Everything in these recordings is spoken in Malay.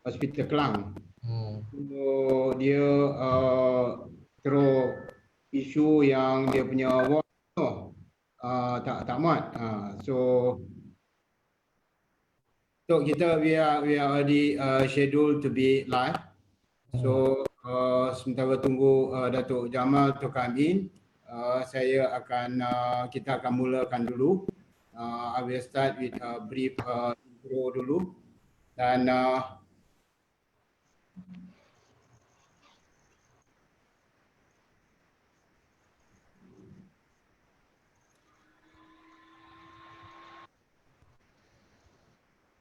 Hospital Kelang. Hmm. So, dia terus isu yang dia punya ward tu tak muat. So kita we are already scheduled to be live. So sementara tunggu Datuk Jamal to come in, kita akan mulakan dulu. I will start with a brief intro dulu dan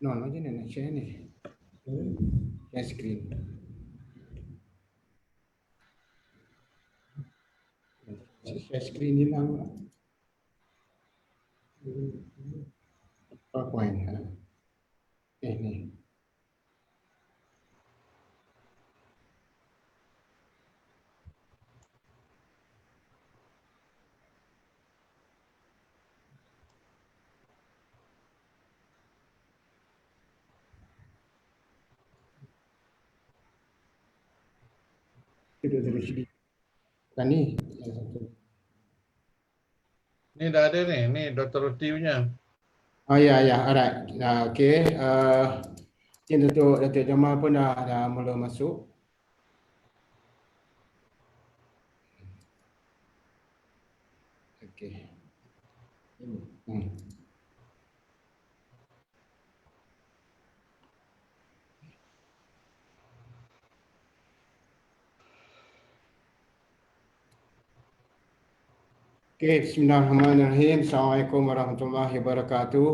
macam mana nak share ni? Share screen. Share screen ni lah. PowerPoint. Ni. Kita terus di. Kan ni. Ni dah ada ni Dr. Roti punya. Oh ya, alright. Okay. Datuk Jamal pun dah mula masuk. Okay. Okay, bismillahirrahmanirrahim. Assalamualaikum warahmatullahi wabarakatuh.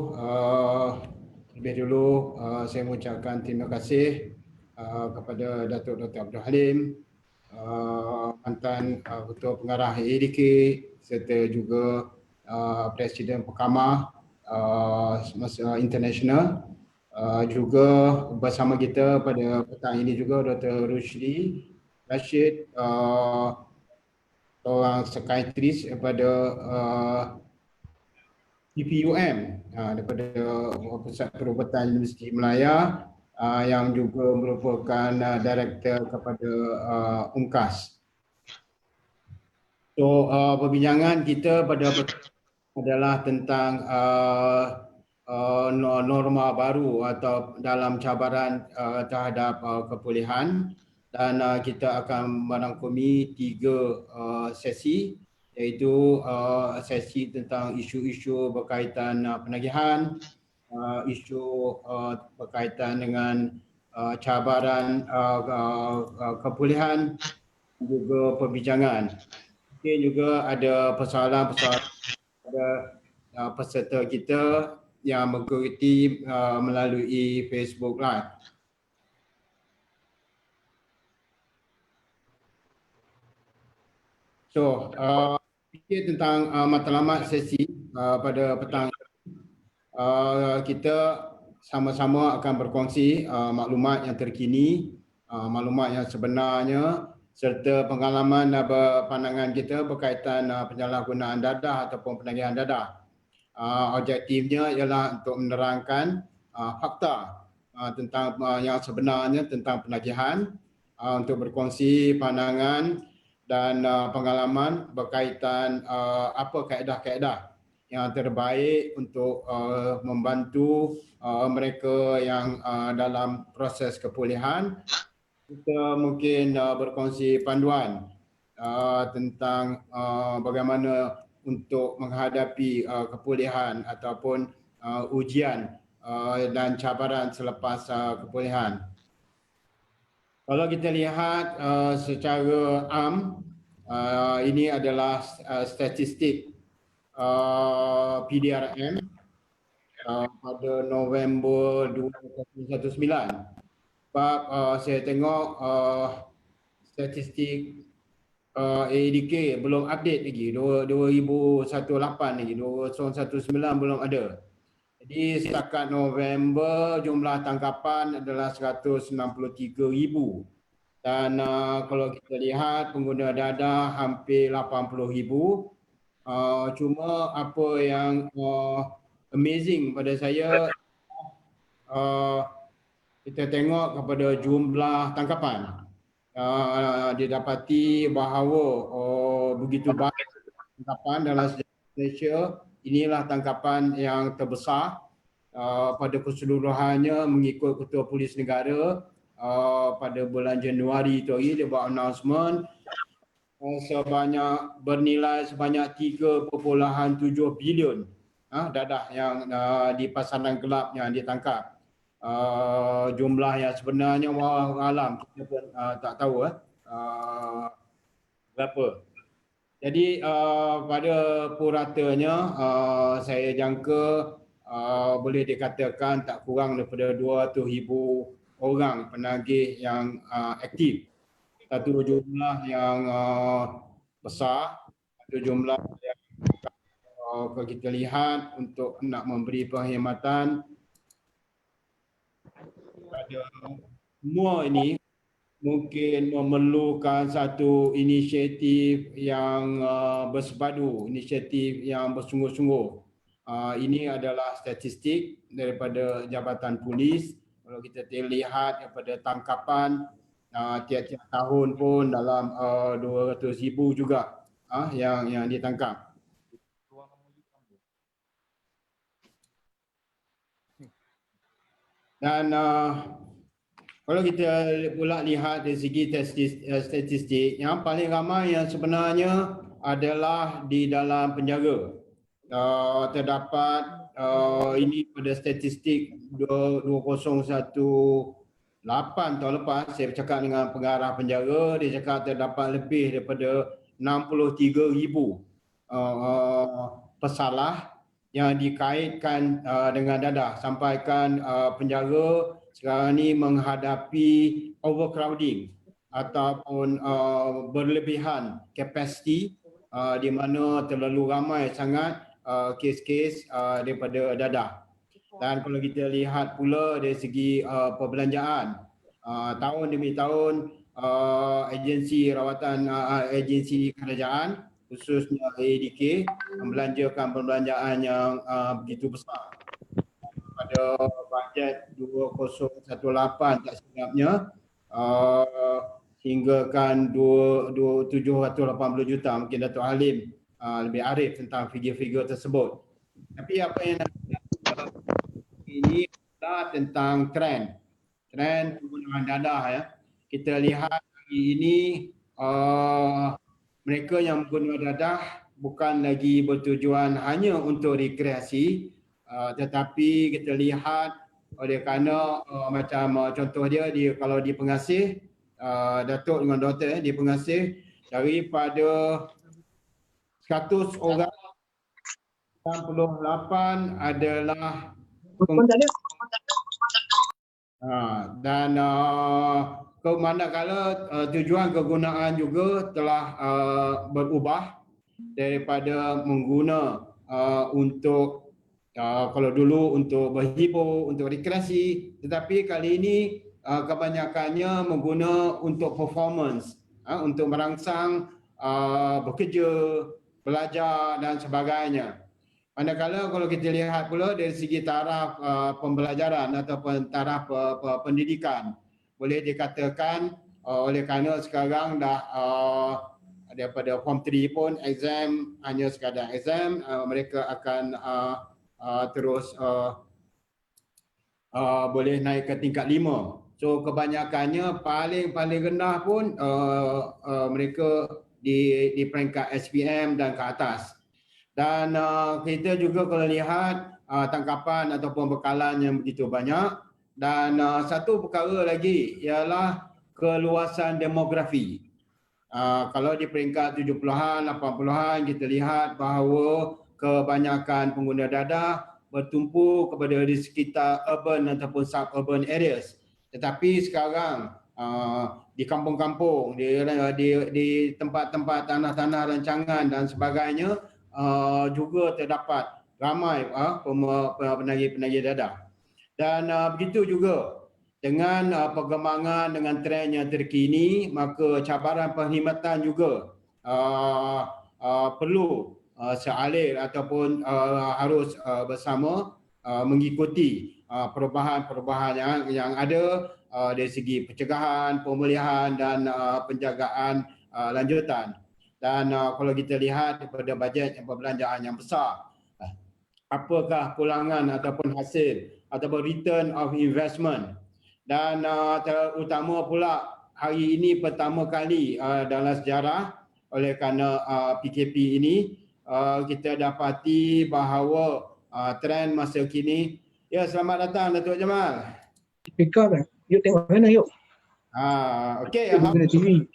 Lebih dulu saya mengucapkan terima kasih kepada Datuk Dr. Abdul Halim, mantan Ketua Pengarah ADK serta juga Presiden Pekamah International. Juga bersama kita pada petang ini juga Dr. Rushdi Rashid, seorang psikiatris daripada PPUM, daripada Pusat Perubatan Universiti Melaya, yang juga merupakan director kepada UMKAS. So perbincangan kita pada adalah tentang norma baru atau dalam cabaran terhadap kepulihan, dan kita akan merangkumi 3 sesi, iaitu sesi tentang isu-isu berkaitan penagihan, isu berkaitan dengan cabaran kepulihan, juga perbincangan. Mungkin juga ada persoalan-persoalan pada peserta kita yang mengikuti melalui Facebook Live. So, fikir tentang matlamat sesi pada petang kita sama-sama akan berkongsi maklumat yang terkini, maklumat yang sebenarnya serta pengalaman dan pandangan kita berkaitan penyalahgunaan dadah ataupun penagihan dadah. Objektifnya ialah untuk menerangkan fakta tentang yang sebenarnya tentang penagihan, untuk berkongsi pandangan dan pengalaman berkaitan apa kaedah-kaedah yang terbaik untuk membantu mereka yang dalam proses kepulihan. Kita mungkin berkongsi panduan tentang bagaimana untuk menghadapi kepulihan ataupun ujian dan cabaran selepas kepulihan. Kalau kita lihat secara am, ini adalah statistik PDRM pada November 2019. Sebab saya tengok statistik ADK belum update lagi, 2018 lagi, 2019 belum ada. Jadi setakat November jumlah tangkapan adalah 163,000, dan kalau kita lihat pengguna dadah hampir 80,000. Cuma apa yang amazing pada saya, kita tengok kepada jumlah tangkapan. Didapati bahawa begitu banyak tangkapan dalam sejarah Malaysia. Inilah tangkapan yang terbesar pada keseluruhannya mengikut Ketua Polis Negara pada bulan Januari itu dia buat announcement bernilai sebanyak 3.7 bilion dadah yang di pasaran gelap yang ditangkap. Jumlah yang sebenarnya wallahu alam kita pun tak tahu berapa. Jadi pada puratanya saya jangka boleh dikatakan tak kurang daripada 200,000 orang penagih yang aktif. Satu jumlah yang besar, satu jumlah yang kalau kita lihat untuk nak memberi perkhidmatan pada semua ini mungkin memerlukan satu inisiatif yang bersepadu, inisiatif yang bersungguh-sungguh. Ini adalah statistik daripada Jabatan Polis. Kalau kita lihat daripada tangkapan tiap-tiap tahun pun dalam 200,000 juga yang ditangkap. Dan kalau kita pula lihat dari segi statistik, yang paling ramai yang sebenarnya adalah di dalam penjara. Terdapat ini pada statistik 2018 tahun lepas, saya bercakap dengan pengarah penjara, dia cakap terdapat lebih daripada 63,000 pesalah yang dikaitkan dengan dadah. Sampaikan penjara sekarang ni menghadapi overcrowding ataupun berlebihan kapasiti di mana terlalu ramai sangat kes-kes daripada dadah. Dan kalau kita lihat pula dari segi perbelanjaan, tahun demi tahun agensi rawatan agensi kerajaan khususnya ADK membelanjakan perbelanjaan yang begitu besar. Pada bajet 2018 tak silapnya hinggakan 780 juta, mungkin Datuk Halim lebih arif tentang figure-figure tersebut. Tapi apa yang ini adalah tentang trend penggunaan dadah ya. Kita lihat hari ini mereka yang menggunakan dadah bukan lagi bertujuan hanya untuk rekreasi, tetapi kita lihat oleh kerana macam contoh dia kalau di Pengasih, Datuk dengan Doktor di Pengasih, daripada 100 orang 98 adalah dan manakala tujuan kegunaan juga telah berubah daripada mengguna untuk kalau dulu untuk berhibur, untuk rekreasi, tetapi kali ini kebanyakannya mengguna untuk performance, untuk merangsang bekerja, belajar dan sebagainya. Manakala kalau kita lihat pula dari segi taraf pembelajaran ataupun taraf pendidikan, boleh dikatakan oleh kerana sekarang dah daripada form 3 pun exam hanya sekadar exam, mereka akan terus boleh naik ke tingkat 5. So kebanyakannya paling rendah pun mereka di peringkat SPM dan ke atas. Dan kita juga kalau lihat tangkapan ataupun bekalan yang begitu banyak. Dan satu perkara lagi ialah keluasan demografi. Kalau di peringkat 70-an, 80-an kita lihat bahawa kebanyakan pengguna dadah bertumpu kepada di sekitar urban ataupun suburban areas. Tetapi sekarang di kampung-kampung, di tempat-tempat tanah-tanah rancangan dan sebagainya juga terdapat ramai penagih-penagih dadah. Dan begitu juga dengan perkembangan dengan trend yang terkini, maka cabaran perkhidmatan juga perlu sealir ataupun harus bersama mengikuti perubahan-perubahan yang ada dari segi pencegahan, pemulihan dan penjagaan lanjutan. Dan kalau kita lihat daripada bajet perbelanjaan yang besar, apakah pulangan ataupun hasil ataupun return of investment. Dan terutama pula hari ini pertama kali dalam sejarah oleh kerana PKP ini kita dapati bahawa trend masa kini. Ya, selamat datang Datuk Jamal. Speaker dah. Yuk tengok mana yuk. Okey, Kita guna TV.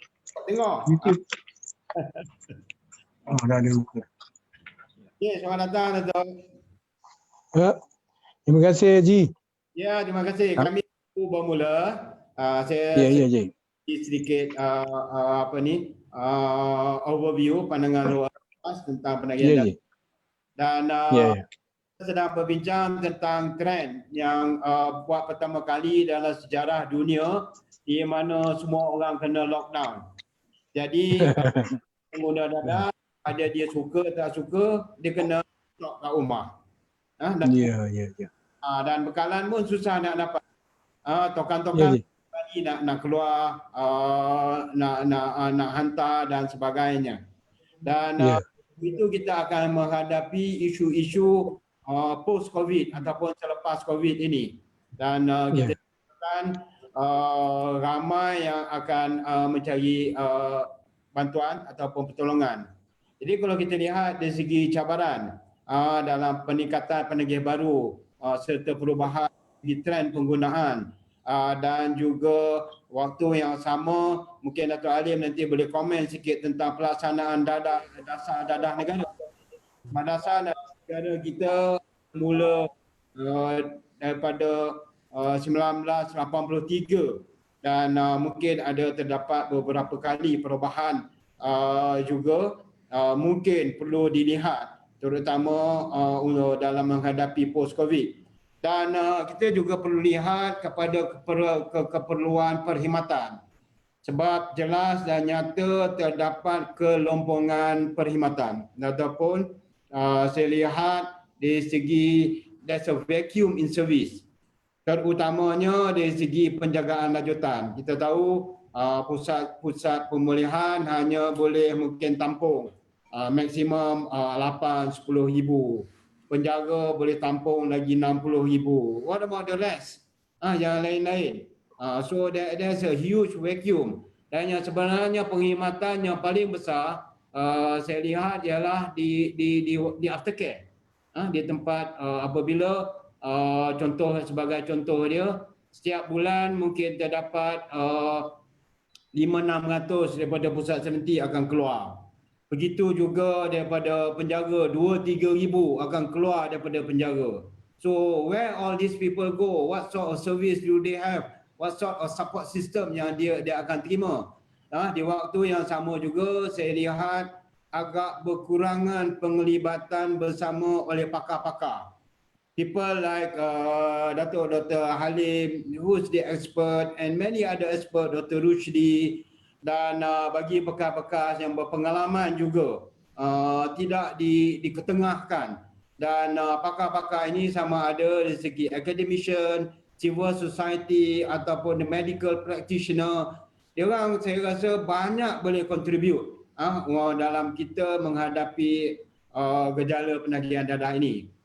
tengok. YouTube. Oh, dah ada buka. Okey, selamat datang Datuk. Terima kasih Haji. Ya, terima kasih. Kami bermula. Saya Ya. sedikit overview pandangan luas tentang penagihan Ya. dan Ya. sedang berbincang tentang trend yang buat pertama kali dalam sejarah dunia di mana semua orang kena lockdown. Jadi pengguna data ada dia suka tak suka dia kena lock kat rumah. Ya. Dan bekalan pun susah nak dapat. Ya. Tokan-tokan lagi nak keluar, nak hantar dan sebagainya. Dan itu kita akan menghadapi isu-isu post COVID ataupun selepas COVID ini. Dan kita akan ramai yang akan mencari bantuan ataupun pertolongan. Jadi kalau kita lihat dari segi cabaran dalam peningkatan penagih baru serta perubahan di trend penggunaan dan juga waktu yang sama mungkin Datuk Alim nanti boleh komen sikit tentang pelaksanaan dasar dadah negara. Dasar negara kita mula daripada 1983 dan mungkin ada terdapat beberapa kali perubahan juga mungkin perlu dilihat terutama dalam menghadapi post COVID. Dan kita juga perlu lihat kepada keperluan perkhidmatan sebab jelas dan nyata terdapat kelompongan perkhidmatan ataupun saya lihat dari segi there's a vacuum in service terutamanya dari segi penjagaan lanjutan. Kita tahu pusat pemulihan hanya boleh mungkin tampung maksimum 8-10 ribu. Penjaga boleh tampung lagi 60 ribu. What about the rest? Yang lain-lain. So there's a huge vacuum. Dan yang sebenarnya perkhidmatan yang paling besar saya lihat ialah di aftercare. Di tempat apabila sebagai contoh dia setiap bulan mungkin terdapat 500-600 daripada pusat serentik akan keluar. Begitu juga daripada penjaga 2-3 ribu akan keluar daripada penjaga. So where all these people go? What sort of service do they have? What sort of support system yang dia akan terima? Di waktu yang sama juga saya lihat agak berkurangan penglibatan bersama oleh pakar-pakar. People like Dr. Halim, who's the expert, and many other expert, Dr. Rushdi, dan bagi bekas-bekas yang berpengalaman juga tidak diketengahkan. Dan pakar-pakar ini sama ada dari segi academician, civil society ataupun the medical practitioner, diorang saya rasa banyak boleh contribute dalam kita menghadapi gejala penagihan dadah ini.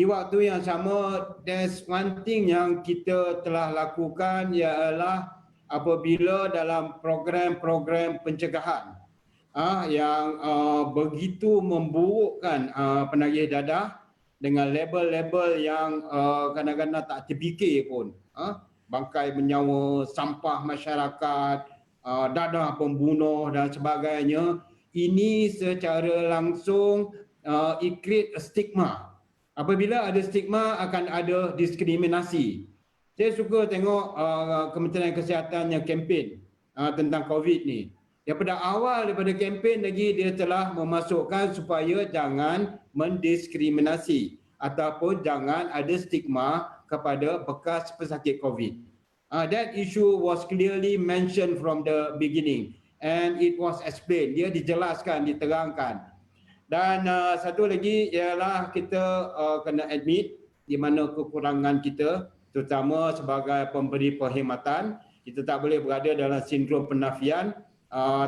Di waktu yang sama, there's one thing yang kita telah lakukan ialah apabila dalam program-program pencegahan yang begitu memburukkan penagih dadah dengan label-label yang kadang-kadang tak terfikir pun. Bangkai menyawa, sampah masyarakat, dadah pembunuh dan sebagainya. Ini secara langsung it create a stigma. Apabila ada stigma akan ada diskriminasi. Saya suka tengok Kementerian Kesihatan yang kempen tentang COVID ni. Daripada awal, daripada kempen lagi dia telah memasukkan supaya jangan mendiskriminasi ataupun jangan ada stigma kepada bekas pesakit COVID. That issue was clearly mentioned from the beginning and it was explained. Dia dijelaskan, diterangkan. Dan satu lagi ialah kita kena admit di mana kekurangan kita terutama sebagai pemberi perkhidmatan. Kita tak boleh berada dalam sindrom penafian,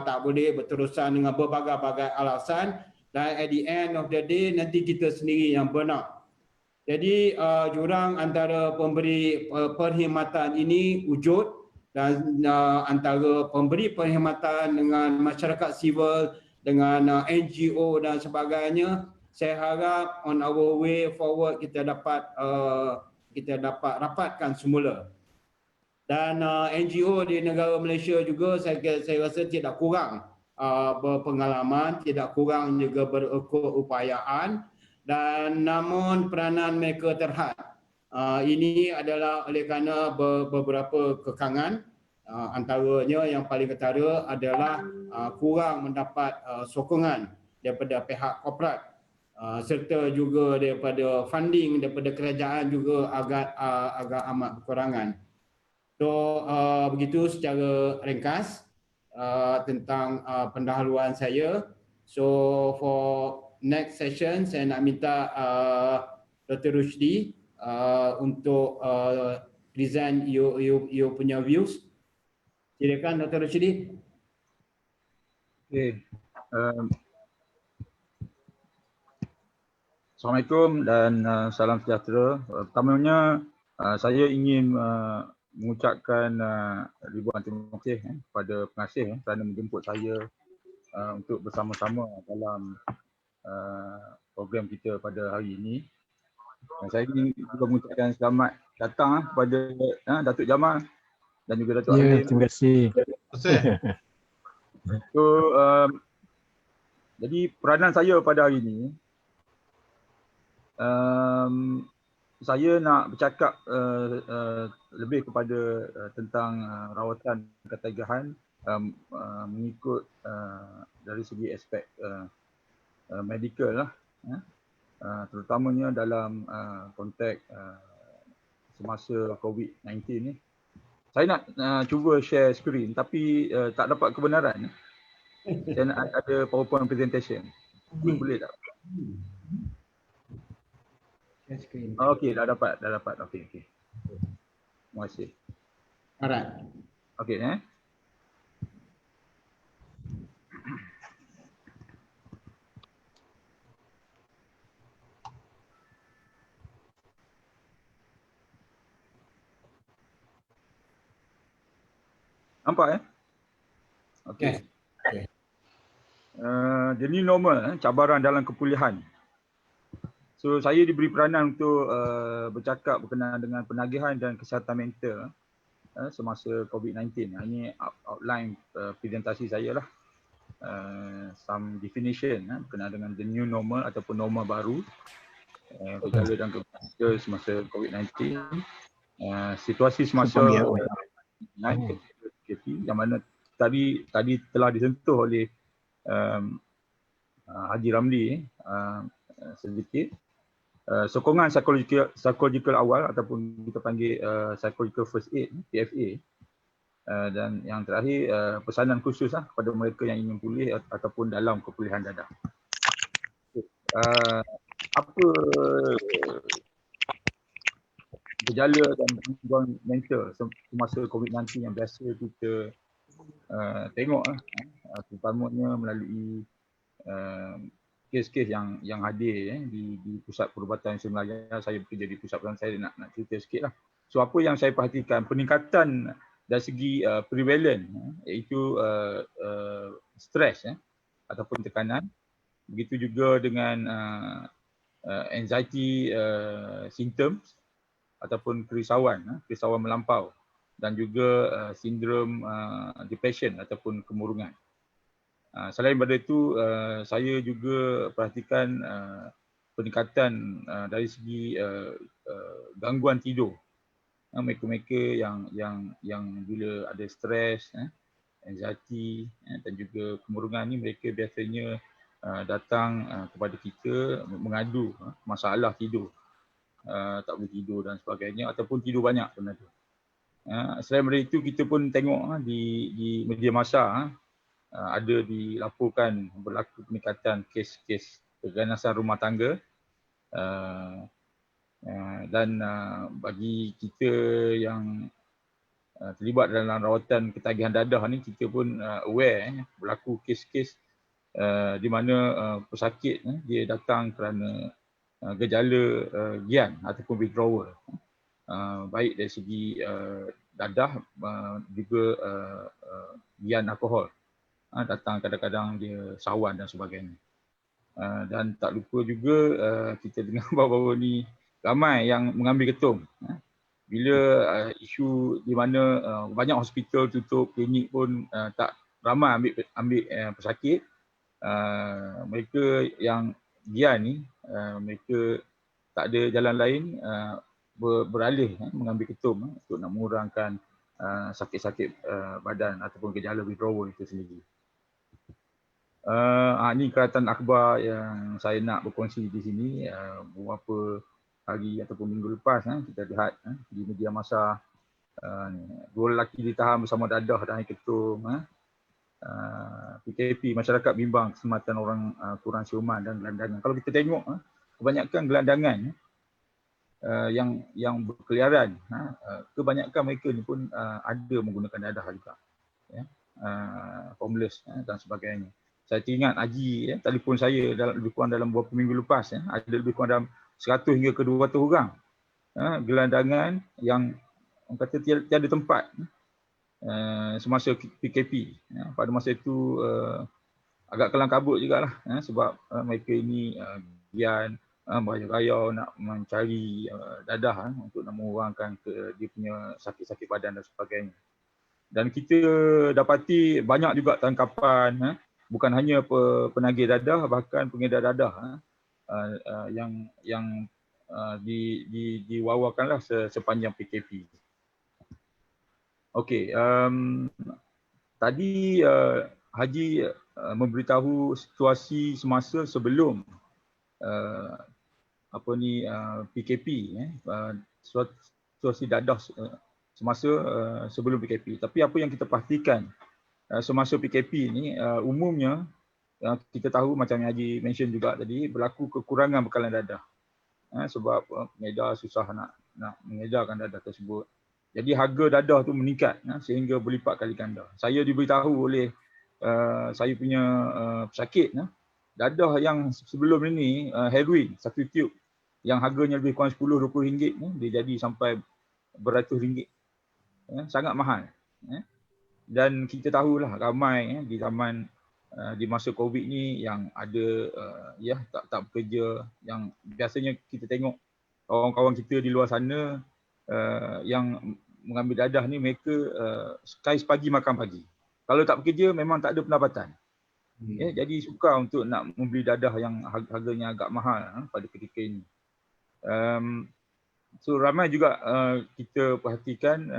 tak boleh berterusan dengan berbagai-bagai alasan dan at the end of the day nanti kita sendiri yang benar. Jadi jurang antara pemberi perkhidmatan ini wujud dan antara pemberi perkhidmatan dengan masyarakat sivil dengan NGO dan sebagainya, saya harap on our way forward kita dapat rapatkan semula. Dan NGO di negara Malaysia juga saya rasa tidak kurang berpengalaman, tidak kurang juga berkeupayaan dan namun peranan mereka terhad. Ini adalah oleh kerana beberapa kekangan, antaranya yang paling ketara adalah kurang mendapat sokongan daripada pihak korporat serta juga daripada funding daripada kerajaan juga agak amat kekurangan. So begitu secara ringkas tentang pendahuluan saya. So for next session saya nak minta Dr. Rusdi untuk present you punya views. Silakan Dr. Rusdi. Okay. Assalamualaikum dan salam sejahtera. Pertamanya saya ingin mengucapkan ribuan terima kasih kepada pengasih kerana menjemput saya untuk bersama-sama dalam program kita pada hari ini. Saya ingin juga mengucapkan selamat datang kepada Datuk Jamal dan juga Datuk Alim. Terima kasih. So, jadi peranan saya pada hari ini, saya nak bercakap lebih kepada tentang rawatan ketegahan mengikut dari segi aspek medical lah, terutamanya dalam konteks semasa COVID-19 ni. Saya nak cuba share skrin tapi tak dapat kebenaran. Saya nak ada PowerPoint presentation. Boleh tak? Okey, dah dapat. Okey. Terima kasih. Alright. Okey Nampak Okey. Okay. The new normal, cabaran dalam kepulihan. So saya diberi peranan untuk bercakap berkenaan dengan penagihan dan kesihatan mental semasa COVID-19. Ini outline presentasi saya lah. Some definition berkenaan dengan the new normal ataupun normal baru berjalan dan kepulihan semasa COVID-19. Situasi semasa yang mana tadi telah disentuh oleh Haji Ramli sedikit. Sokongan psikologikal awal ataupun kita panggil psychological first aid, PFA, dan yang terakhir pesanan khusus kepada mereka yang ingin pulih ataupun dalam kepulihan dadah. Apa gejala dan gangguan mental semasa COVID-19 yang biasa kita tengok terutamanya melalui kes-kes yang hadir di pusat perubatan Semelaya. Saya bekerja di pusat perubatan, saya nak cerita sikit lah. So apa yang saya perhatikan, peningkatan dari segi prevalent iaitu stres ataupun tekanan. Begitu juga dengan anxiety symptoms ataupun kerisauan melampau dan juga sindrom depression ataupun kemurungan. Selain daripada itu, saya juga perhatikan peningkatan dari segi gangguan tidur. Mereka-mereka yang bila ada stres, anxiety dan juga kemurungan ni, mereka biasanya datang kepada kita mengadu masalah tidur. Tak boleh tidur dan sebagainya ataupun tidur banyak sebenarnya. Selain daripada itu, kita pun tengok di media masa ada dilaporkan berlaku peningkatan kes-kes keganasan rumah tangga Dan bagi kita yang terlibat dalam rawatan ketagihan dadah ni, kita pun aware berlaku kes-kes di mana pesakit dia datang kerana gejala gian ataupun withdrawal, baik dari segi dadah juga gian alkohol, datang kadang-kadang dia sawan dan sebagainya. Dan tak lupa juga kita dengar baru-baru ni ramai yang mengambil ketum bila isu di mana banyak hospital tutup, klinik pun tak ramai ambil pesakit. Mereka yang gian ni, mereka tak ada jalan lain, beralih mengambil ketum untuk nak mengurangkan sakit-sakit badan ataupun gejala withdrawal itu sendiri. Ini keratan akhbar yang saya nak berkongsi di sini. Beberapa hari ataupun minggu lepas kita lihat di media masa dua lelaki ditahan bersama dadah dan air ketum. PKP, masyarakat bimbang keselamatan orang kurang siuman dan gelandangan. Kalau kita tengok kebanyakan gelandangan yang berkeliaran, kebanyakan mereka ni pun ada menggunakan dadah juga, homeless dan sebagainya. Saya teringat Haji telefon saya lebih kurang dalam beberapa minggu lepas, ada lebih kurang dalam 100 hingga ke 200 orang gelandangan yang orang kata tiada tempat semasa PKP. Pada masa itu agak kelam kabut jugalah, sebab mereka ini gian berayau-rayau nak mencari dadah untuk nak mengurangkan dia punya sakit-sakit badan dan sebagainya. Dan kita dapati banyak juga tangkapan, bukan hanya penagih dadah, bahkan pengedar dadah yang diwawakanlah sepanjang PKP. Okey, tadi Haji memberitahu situasi semasa sebelum PKP, situasi dadah semasa sebelum PKP. Tapi apa yang kita pastikan semasa PKP ni, umumnya kita tahu macam yang Haji mention juga tadi, berlaku kekurangan bekalan dadah. Sebab pengedar susah nak mengedarkan dadah tersebut. Jadi harga dadah tu meningkat sehingga berlipat kali ganda. Saya diberitahu oleh saya punya pesakit, dadah yang sebelum ini heroin satu tube yang harganya lebih kurang 10-20 ringgit, dia jadi sampai beratus ringgit. Sangat mahal. Dan kita tahulah ramai di zaman di masa COVID ni yang ada tak bekerja, yang biasanya kita tengok kawan-kawan kita di luar sana yang mengambil dadah ni, mereka sekais pagi makan pagi. Kalau tak bekerja memang tak ada pendapatan. Jadi sukar untuk nak membeli dadah yang harganya agak mahal pada ketika ini. So ramai juga kita perhatikan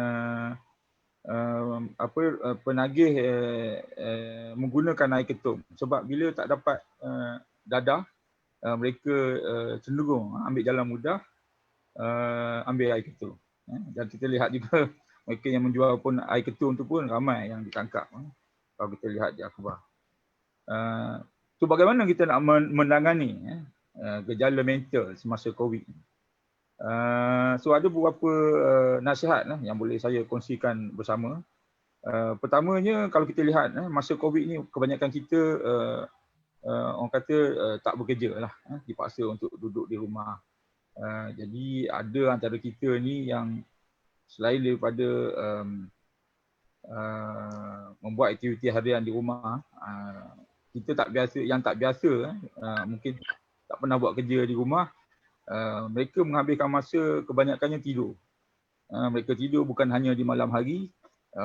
penagih menggunakan air ketum, sebab bila tak dapat dadah, mereka cenderung ambil jalan mudah, ambil air ketum. Dan kita lihat juga mereka yang menjual pun air ketum tu pun ramai yang ditangkap, kalau kita lihat di akhbar. So bagaimana kita nak menangani gejala mental semasa COVID? So ada beberapa nasihat yang boleh saya kongsikan bersama. Pertamanya, kalau kita lihat masa COVID ni kebanyakan kita orang kata tak bekerja lah, dipaksa untuk duduk di rumah. Jadi ada antara kita ni yang selain daripada membuat aktiviti harian di rumah, kita tak biasa mungkin tak pernah buat kerja di rumah, mereka menghabiskan masa kebanyakannya tidur. Mereka tidur bukan hanya di malam hari,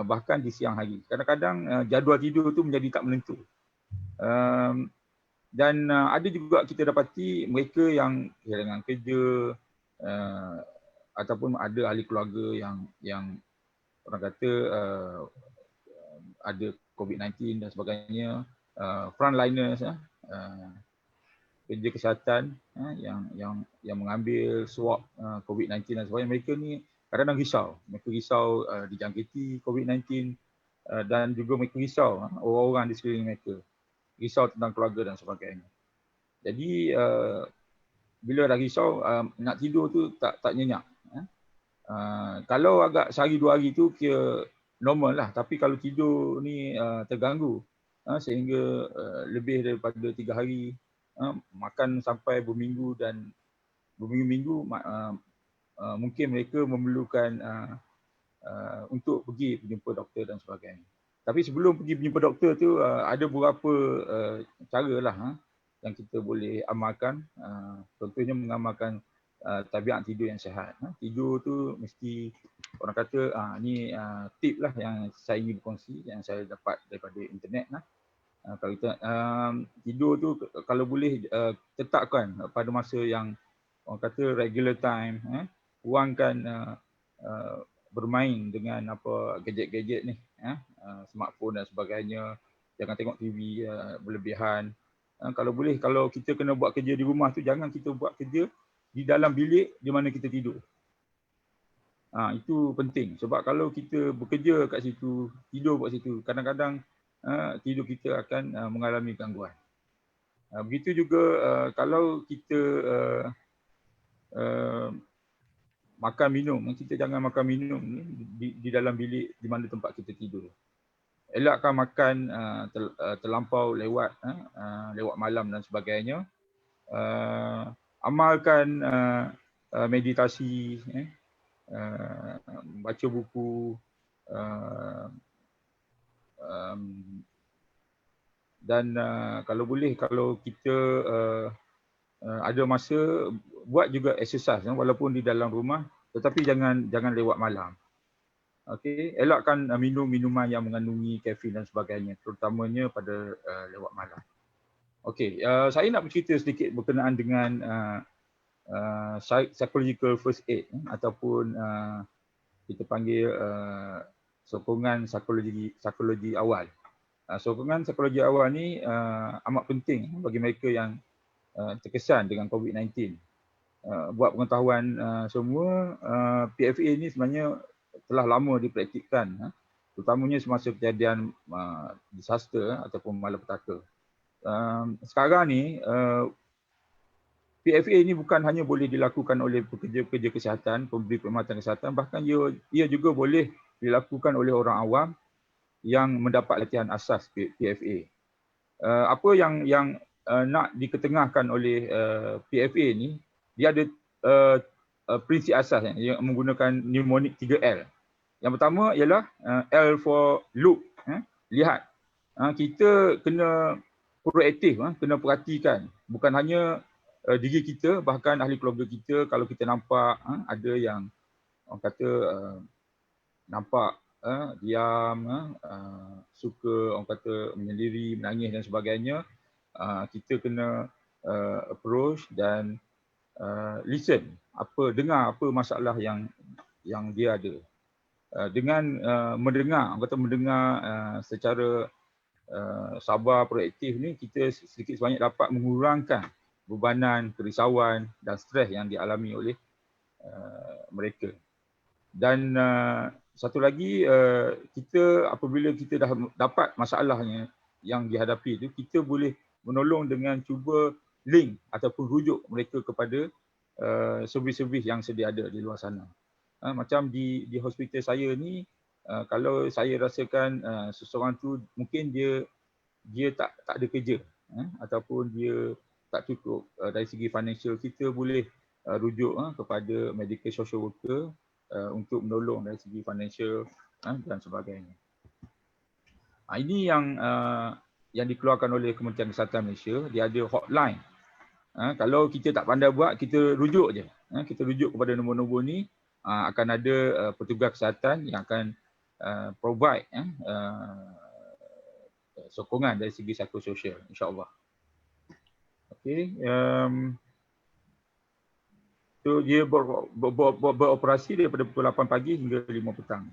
bahkan di siang hari. Kadang-kadang jadual tidur tu menjadi tak menentu. Dan ada juga kita dapati mereka yang kehilangan kerja, ataupun ada ahli keluarga yang orang kata ada COVID-19 dan sebagainya, frontliners, kerja kesihatan yang mengambil swab COVID-19 dan sebagainya. Mereka ni kadang-kadang risau. Mereka risau dijangkiti COVID-19 dan juga mereka risau orang-orang di sekeliling mereka. Risau tentang keluarga dan sebagainya. Jadi bila dah risau nak tidur tu tak nyenyak. Kalau agak sehari 2 hari tu kira normal lah, tapi kalau tidur ni terganggu sehingga lebih daripada 3 hari, makan sampai berminggu dan berminggu-minggu, mungkin mereka memerlukan untuk pergi jumpa doktor dan sebagainya. Tapi sebelum pergi jumpa doktor tu ada beberapa cara lah yang kita boleh amalkan. Contohnya mengamalkan tabiat tidur yang sihat. Tidur tu mesti orang kata ni tip lah yang saya ingin berkongsi, yang saya dapat daripada internet lah. Kalau kita tidur tu kalau boleh tetapkan pada masa yang orang kata regular time, kurangkan bermain dengan apa gadget-gadget ni, smartphone dan sebagainya. Jangan tengok TV berlebihan. Kalau boleh, kalau kita kena buat kerja di rumah tu, jangan kita buat kerja di dalam bilik di mana kita tidur. Itu penting, sebab kalau kita bekerja kat situ, tidur kat situ, kadang-kadang tidur kita akan mengalami gangguan. Begitu juga kalau kita makan minum, kita jangan makan minum di dalam bilik di mana tempat kita tidur. Elakkan makan terlampau lewat malam dan sebagainya. Amalkan meditasi, baca buku, dan kalau boleh, kalau kita ada masa, buat juga exercise walaupun di dalam rumah, tetapi jangan lewat malam. Okey, elakkan minum minuman yang mengandungi kafein dan sebagainya, terutamanya pada lewat malam. Okey, saya nak bercerita sedikit berkenaan dengan psychological first aid ataupun kita panggil sokongan psikologi awal. Sokongan psikologi awal ni amat penting bagi mereka yang terkesan dengan COVID-19. Buat pengetahuan semua, PFA ni sebenarnya telah lama dipraktikkan, terutamanya semasa kejadian disaster ataupun malapetaka. Sekarang ni PFA ni bukan hanya boleh dilakukan oleh pekerja-pekerja kesihatan, pemberi perkhidmatan kesihatan, bahkan ia juga boleh dilakukan oleh orang awam yang mendapat latihan asas PFA. Apa yang nak diketengahkan oleh PFA ni, dia ada prinsip asas yang menggunakan mnemonik 3L. Yang pertama ialah L for look, lihat. Kita kena proaktif, kena perhatikan. Bukan hanya diri kita, bahkan ahli keluarga kita. Kalau kita nampak ada yang orang kata nampak diam, suka orang kata menyendiri, menangis dan sebagainya, kita kena approach dan listen, dengar apa masalah yang dia ada. Dengan mendengar, orang kata mendengar secara sabar, proaktif ni, kita sedikit sebanyak dapat mengurangkan bebanan, kerisauan dan stres yang dialami oleh mereka. Dan satu lagi, kita apabila kita dah dapat masalahnya yang dihadapi itu, kita boleh menolong dengan cuba link ataupun rujuk mereka kepada servis-servis yang sedia ada di luar sana. Macam di hospital saya ni, kalau saya rasakan seseorang tu mungkin dia tak ada kerja, ataupun dia tak cukup dari segi financial, kita boleh rujuk kepada medical social worker untuk menolong dari segi financial dan sebagainya. Ini yang dikeluarkan oleh Kementerian Kesihatan Malaysia. Dia ada hotline. Kalau kita tak pandai buat, kita rujuk je. Kita rujuk kepada nombor-nombor ni, akan ada petugas kesihatan yang akan provide sokongan dari segi psikososial, insya-Allah. Okey, so dia beroperasi daripada pukul 8 pagi hingga 5 petang.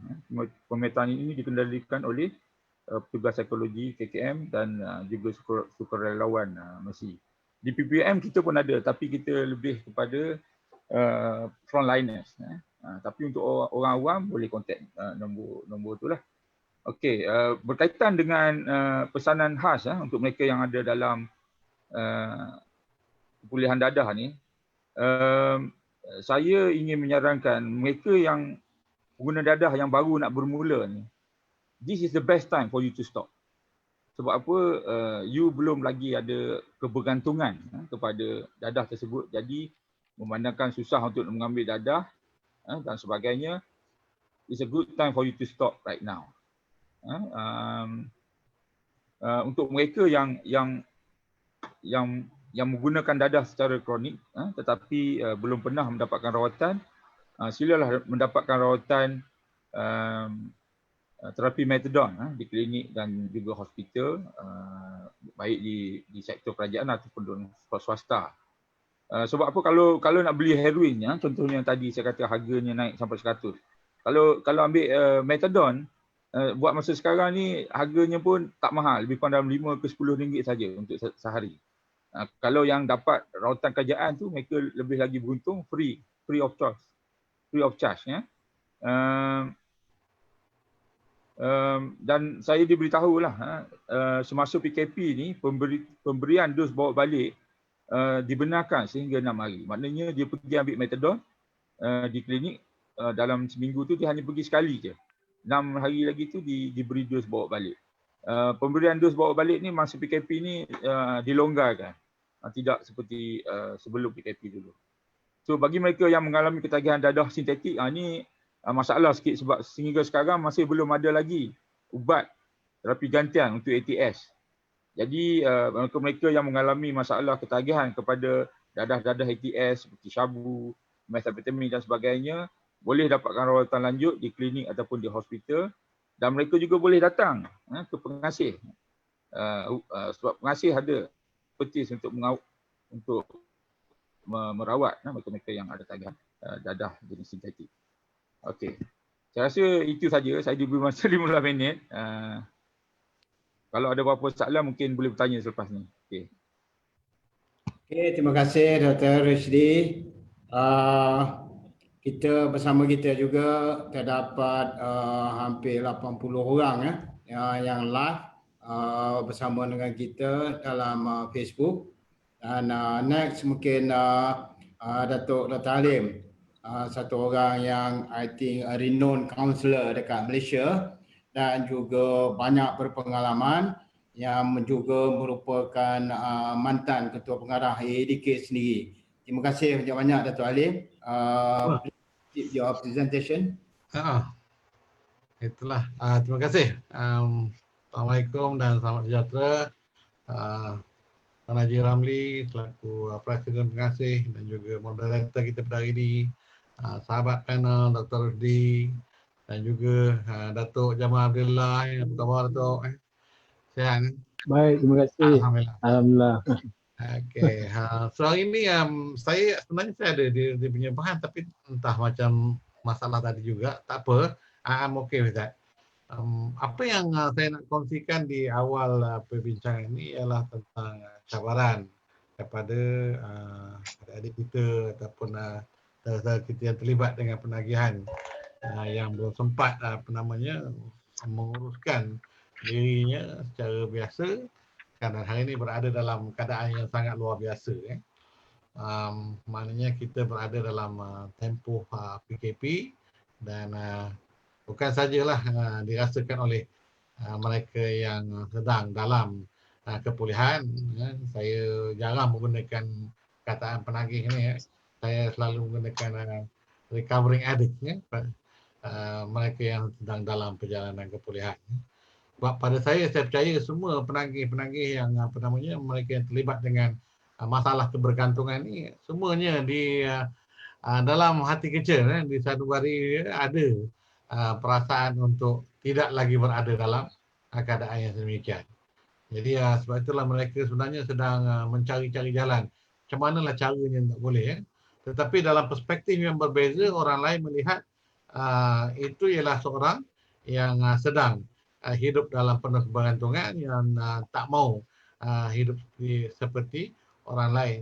Pemetaan ini dikendalikan oleh petugas psikologi KKM dan juga sukarelawan Mercy. Di PPM kita pun ada, tapi kita lebih kepada frontliners. Tapi untuk orang awam boleh kontak nombor itulah. Okey, berkaitan dengan pesanan khas untuk mereka yang ada dalam pemulihan dadah ni, saya ingin menyarankan mereka yang pengguna dadah yang baru nak bermula ni, this is the best time for you to stop. Sebab apa? You belum lagi ada kebergantungan kepada dadah tersebut. Jadi memandangkan susah untuk mengambil dadah dan sebagainya, it's a good time for you to stop right now. Untuk mereka yang menggunakan dadah secara kronik tetapi belum pernah mendapatkan rawatan, silalah mendapatkan rawatan terapi metadon di klinik dan juga hospital, baik di sektor kerajaan ataupun swasta. Sebab apa, kalau nak beli heroin, contohnya tadi saya kata harganya naik sampai 100. Kalau ambil metadon, buat masa sekarang ni harganya pun tak mahal, lebih kurang dalam 5 ke 10 ringgit saja untuk sehari. Kalau yang dapat rawatan kerajaan tu, mereka lebih lagi beruntung, free of charge ya. Dan saya diberitahulah semasa PKP ni pemberian dos bawa balik dibenarkan sehingga 6 hari. Maknanya dia pergi ambil metadon di klinik, dalam seminggu tu dia hanya pergi sekali je. 6 hari lagi tu diberi dos bawa balik. Pemberian dos bawa balik ni masa PKP ni dilonggarkan. Tidak seperti sebelum PKP dulu. So bagi mereka yang mengalami ketagihan dadah sintetik, ni masalah sikit sebab sehingga sekarang masih belum ada lagi ubat terapi gantian untuk ATS. Jadi mereka yang mengalami masalah ketagihan kepada dadah-dadah ATS seperti syabu, methamphetamine dan sebagainya, boleh dapatkan rawatan lanjut di klinik ataupun di hospital, dan mereka juga boleh datang ke pengasih. Sebab pengasih ada petis untuk merawat mereka-mereka yang ada tagihan dadah jenis sintetik. Okey. Saya rasa itu saja. Saya diberi masa 15 minit. Kalau ada apa-apa soalan mungkin boleh bertanya selepas ni. Okey. Okey, terima kasih Dr. Rusdi. Kita bersama kita juga terdapat hampir 80 orang yang live bersama dengan kita dalam Facebook. Dan next mungkin Datuk Dr. Halim, satu orang yang I think a renowned counsellor dekat Malaysia dan juga banyak berpengalaman, yang juga merupakan mantan Ketua Pengarah AADK sendiri. Terima kasih banyak-banyak Datuk Halim. Your presentation. Itulah. Terima kasih. Assalamualaikum dan selamat sejahtera. Tuan Haji Ramli selaku Presiden Pengasih dan juga moderator kita pada hari ini, sahabat panel Dr. Rusdi dan juga Datuk Jamal Abdullah. Apa khabar Datuk? Sihat? Baik, terima kasih. Alhamdulillah. Okey. So hari ini saya sebenarnya ada di punya bahan, tapi entah macam masalah tadi juga, tak apa. I'm okay with that. Apa yang saya nak kongsikan di awal perbincangan ini ialah tentang cabaran kepada adik-adik kita ataupun saudara kita yang terlibat dengan penagihan yang belum sempat menguruskan dirinya secara biasa, kerana hari ini berada dalam keadaan yang sangat luar biasa. Maknanya kita berada dalam tempoh PKP dan bukan sajalah dirasakan oleh mereka yang sedang dalam kepulihan. Saya jarang menggunakan kataan penagih ni. Saya selalu menggunakan recovering addict, mereka yang sedang dalam perjalanan kepulihan. Sebab pada saya percaya semua penagih-penagih yang mereka yang terlibat dengan masalah kebergantungan ni, semuanya di dalam hati kecil, di sanubari ada perasaan untuk tidak lagi berada dalam keadaan yang sedemikian. Jadi sebab itulah mereka sebenarnya sedang mencari-cari jalan. Macam manalah caranya tak boleh. Tetapi dalam perspektif yang berbeza, orang lain melihat itu ialah seorang yang sedang hidup dalam penuh kebergantungan, yang tak mau hidup seperti orang lain.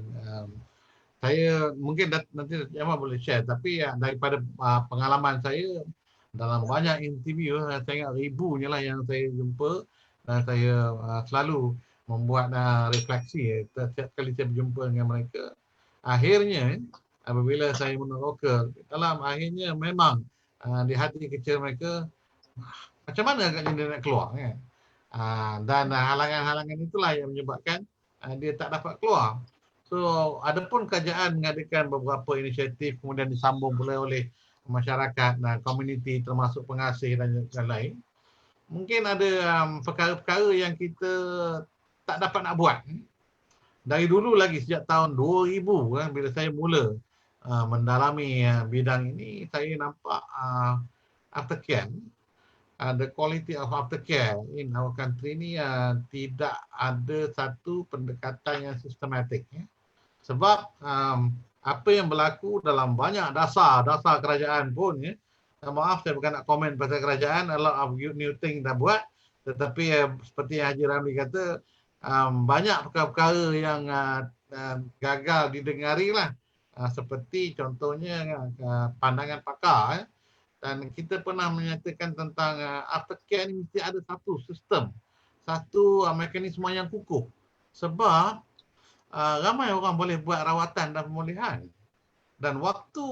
Saya mungkin nanti Jamal boleh share, tapi daripada pengalaman saya dalam banyak interview, saya ingat ribunya lah yang saya jumpa, dan saya selalu membuat refleksi setiap kali saya berjumpa dengan mereka. Akhirnya apabila saya meneroka dalam akhirnya memang di hati kecil mereka macam mana agaknya dia nak keluar kan. Dan halangan-halangan itulah yang menyebabkan dia tak dapat keluar. So adapun kerajaan mengadakan beberapa inisiatif kemudian disambung pula oleh masyarakat dan komuniti termasuk pengasih dan lain. Mungkin ada perkara-perkara yang kita tak dapat nak buat. Dari dulu lagi sejak tahun 2000 kan, bila saya mula mendalami bidang ini, saya nampak aftercare, the quality of aftercare in our country ni tidak ada satu pendekatan yang sistematik. Sebab apa yang berlaku dalam banyak dasar kerajaan pun, maaf saya bukan nak komen pasal kerajaan, a lot of new thing dah buat, tetapi seperti yang Haji Ramli kata, banyak perkara-perkara yang gagal didengari lah. Seperti contohnya pandangan pakar. Dan kita pernah menyatakan tentang aftercare ni mesti ada satu sistem, satu mekanisme yang kukuh. Sebab ramai orang boleh buat rawatan dan pemulihan. Dan waktu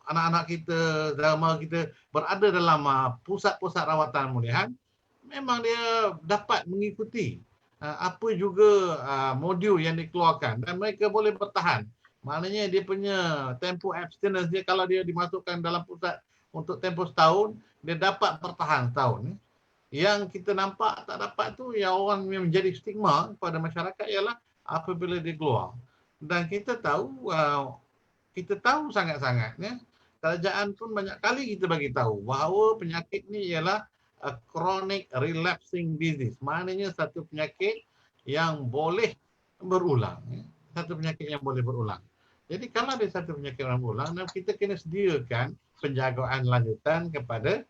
anak-anak kita, saudara kita berada dalam pusat-pusat rawatan pemulihan, memang dia dapat mengikuti apa juga modul yang dikeluarkan dan mereka boleh bertahan. Maknanya dia punya tempoh abstinence dia kalau dia dimasukkan dalam pusat untuk tempoh setahun, dia dapat bertahan setahun. Yang kita nampak tak dapat tu yang orang yang menjadi stigma pada masyarakat ialah apabila dia keluar. Dan kita tahu sangat-sangatnya, kerajaan pun banyak kali kita bagi tahu bahawa penyakit ni ialah a chronic relapsing disease. Maknanya satu penyakit yang boleh berulang. Satu penyakit yang boleh berulang. Jadi kalau ada satu penyakit yang berulang, kita kena sediakan penjagaan lanjutan kepada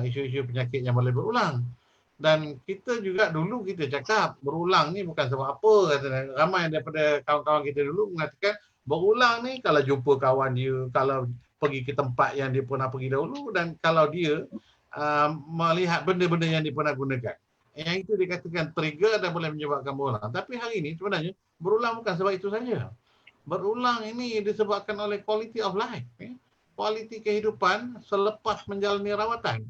isu-isu penyakit yang boleh berulang. Dan kita juga dulu kita cakap berulang ni bukan sebab apa. Ramai daripada kawan-kawan kita dulu mengatakan berulang ni kalau jumpa kawan dia, kalau pergi ke tempat yang dia pernah pergi dahulu, dan kalau dia melihat benda-benda yang dia pernah gunakan. Yang itu dikatakan trigger dan boleh menyebabkan berulang. Tapi hari ini sebenarnya berulang bukan sebab itu saja. Berulang ini disebabkan oleh quality of life. Kualiti kehidupan selepas menjalani rawatan.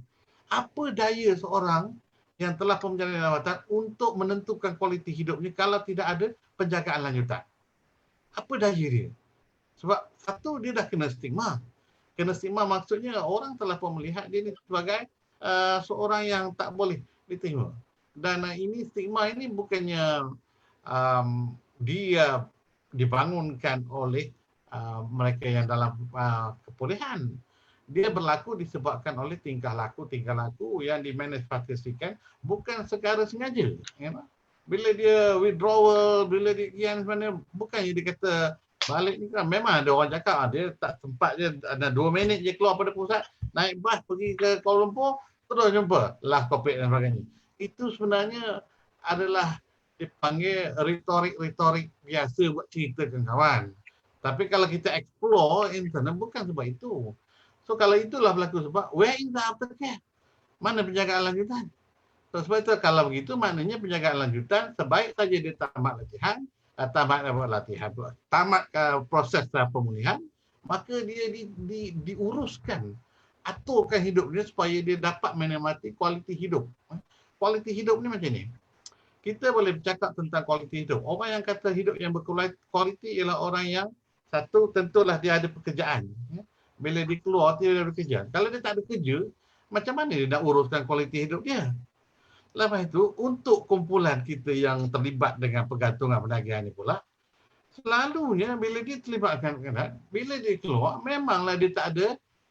Apa daya seorang yang telah menjalani rawatan untuk menentukan kualiti hidupnya kalau tidak ada penjagaan lanjutan? Apa daya dia? Sebab satu, dia dah kena stigma. Kena stigma maksudnya orang telah pun melihat dia ni sebagai seorang yang tak boleh diterima. Dan ini stigma ini bukannya dia dibangunkan oleh mereka yang dalam kepulihan. Dia berlaku disebabkan oleh tingkah laku yang dimanifestasikan bukan secara sengaja. Bila dia withdrawal, bila dia kian sebenarnya bukannya dia kata balik ni kan, memang ada orang cakap dia tak sempat, dia ada 2 minit je keluar pada pusat, naik bas pergi ke Kuala Lumpur, terus jumpa lah COVID dan sebagainya. Itu sebenarnya adalah dipanggil retorik biasa buat ceritakan kawan. Tapi kalau kita explore internal bukan sebab itu. So kalau itulah berlaku sebab where is the aftercare? Mana penjagaan lanjutan? So, sebab itu kalau begitu maknanya penjagaan lanjutan sebaik saja dia tamat proses pemulihan, maka dia diuruskan, aturkan hidup dia supaya dia dapat menikmati kualiti hidup. Kualiti hidup ni macam ni. Kita boleh bercakap tentang kualiti hidup. Orang yang kata hidup yang berkualiti ialah orang yang satu, tentulah dia ada pekerjaan. Bila dia keluar, dia ada bekerja. Kalau dia tak ada kerja, macam mana dia nak uruskan kualiti hidup dia? Lepas itu, untuk kumpulan kita yang terlibat dengan pergantungan penagihan ni pula, selalunya bila dia terlibatkan, bila dia keluar, memanglah dia tak ada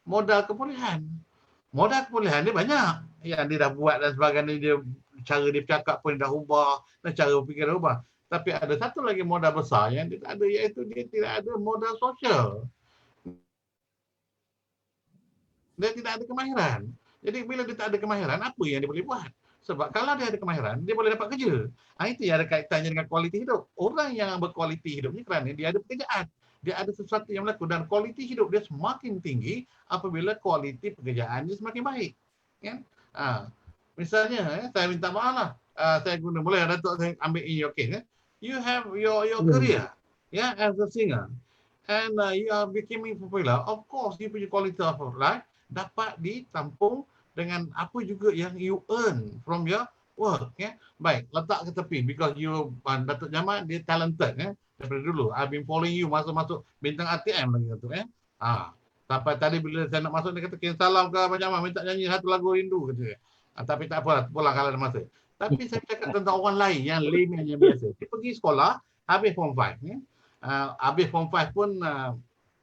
modal kepulihan. Modal kepulihan dia banyak. Yang dia dah buat dan sebagainya, cara dia bercakap pun dah ubah, dan cara berfikir dah ubah. Tapi ada satu lagi modal besar yang dia tak ada, iaitu dia tidak ada modal sosial. Dia tidak ada kemahiran. Jadi bila dia tak ada kemahiran, apa yang dia boleh buat? Sebab kalau dia ada kemahiran, dia boleh dapat kerja. Itu yang ada kaitannya dengan kualiti hidup. Orang yang berkualiti hidup ni kerana dia ada pekerjaan. Dia ada sesuatu yang berlaku. Dan kualiti hidup dia semakin tinggi apabila kualiti pekerjaan dia semakin baik. Kan? Misalnya, saya minta maaf lah. Saya guna, boleh Datuk saya ambil in your case. You have your career as a singer. and you are becoming popular, of course you punya quality of life dapat ditampung dengan apa juga yang you earn from your work. Baik, letak ke tepi because you Datuk Jamal dia talented daripada dulu. I've been following you masuk bintang ATM lagi tu sampai tadi bila saya nak masuk dia kata kirim salam ke macam mana minta nyanyi satu lagu rindu kata dia. Tapi tak apalah, pulang kalau ada masa. Tapi saya cakap tentang orang lain yang layman yang biasa. Dia pergi sekolah habis form 5 habis form 5 pun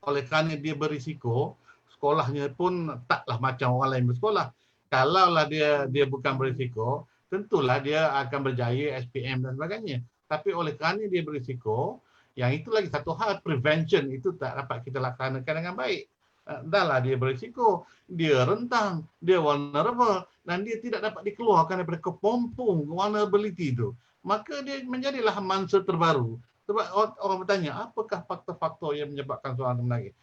oleh kerana dia berisiko, sekolahnya pun taklah macam orang lain bersekolah. Kalaulah dia bukan berisiko, tentulah dia akan berjaya SPM dan sebagainya. Tapi oleh kerana dia berisiko, yang itu lagi satu hal, prevention itu tak dapat kita laksanakan dengan baik. Dahlah dia berisiko, dia rentang, dia vulnerable dan dia tidak dapat dikeluarkan daripada kepompong vulnerability itu. Maka dia menjadilah mangsa terbaru. Sebab orang bertanya, apakah faktor-faktor yang menyebabkan seorang itu menangis?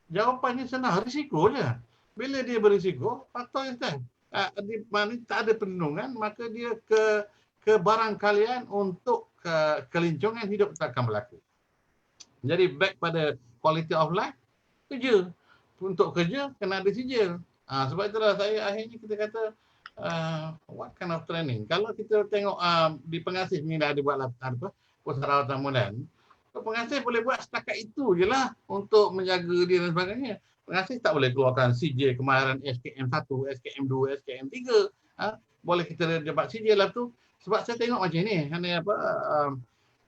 Jawapannya senang, risiko je. Bila dia berisiko, faktor yang tak ada perlindungan, maka dia ke barang kalian untuk kelincongan hidup tak akan berlaku. Jadi back pada quality of life, kerja. Untuk kerja, kena ada sijil. Sebab itulah saya akhirnya kita kata, what kind of training? Kalau kita tengok di pengasih ni dah ada buat pusat rawatan moden, pengasih boleh buat setakat itu je lah untuk menjaga dia dan sebagainya. Pengasih tak boleh keluarkan sijil kemahiran SKM 1, SKM 2, SKM 3. Boleh kita dapat sijil lah tu. Sebab saya tengok macam ni,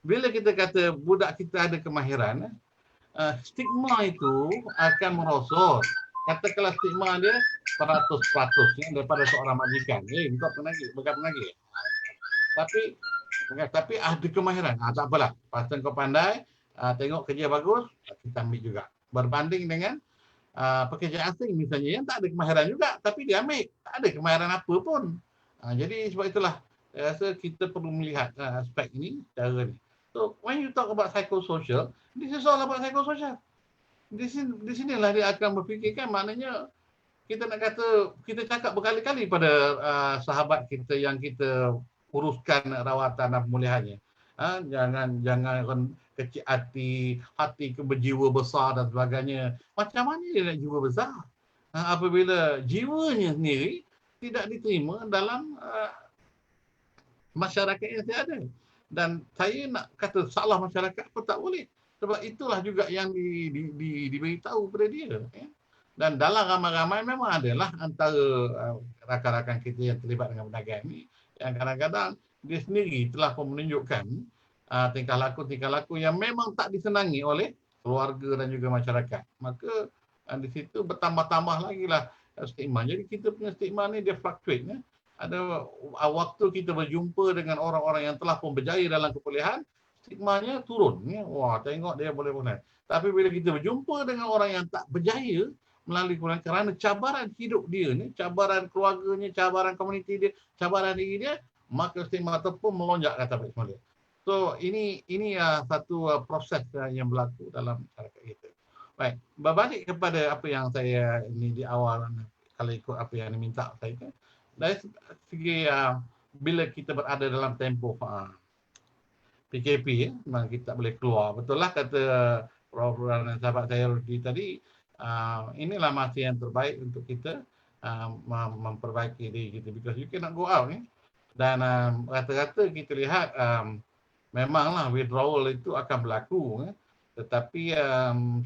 bila kita kata budak kita ada kemahiran, stigma itu akan merosot. Katakanlah stigma dia 100% daripada seorang majikan. Kau penagih, bukan penagih. Tapi ada kemahiran. Tak apalah. Pasal kau pandai, tengok kerja bagus, kita ambil juga. Berbanding dengan pekerja asing misalnya yang tak ada kemahiran juga, tapi dia ambil. Tak ada kemahiran apa pun. Jadi sebab itulah, saya rasa kita perlu melihat aspek ini, cara ni. So when you talk about psychosocial, this is all about psychosocial. Di sinilah dia akan berfikirkan, maknanya kita nak kata, kita cakap berkali-kali pada sahabat kita yang kita uruskan rawatan dan pemulihannya. Jangan kecil hati berjiwa besar dan sebagainya. Macam mana dia nak jiwa besar? Apabila jiwanya sendiri tidak diterima dalam masyarakat yang saya ada. Dan saya nak kata salah masyarakat pun tak boleh. Sebab itulah juga yang diberitahu kepada dia. Dan dalam ramai-ramai memang adalah antara rakan-rakan kita yang terlibat dengan perdagangan ini, yang kadang-kadang dia sendiri telah pun menunjukkan tingkah laku yang memang tak disenangi oleh keluarga dan juga masyarakat. Maka di situ bertambah-tambah lagi lah stigma. Jadi kita punya stigma ni dia fluctuate. Ada waktu kita berjumpa dengan orang-orang yang telah pun berjaya dalam kepulihan, stigmanya turun. Wah, tengok dia boleh. Tapi bila kita berjumpa dengan orang yang tak berjaya melalui kepulihan kerana cabaran hidup dia ni, cabaran keluarganya, cabaran komuniti dia, cabaran diri dia, maka stigma itu pun melonjak kata Pak Ismail. So ini satu proses yang berlaku dalam masyarakat kita. Baik, berbalik kepada apa yang saya ini di awal, kalau ikut apa yang diminta saya, dari segi bila kita berada dalam tempoh PKP, memang kita boleh keluar. Betul lah kata Prof. dan sahabat saya Rudi tadi, inilah masa yang terbaik untuk kita memperbaiki diri kita, because you cannot go out. Dan rata-rata kita lihat memanglah withdrawal itu akan berlaku. Tetapi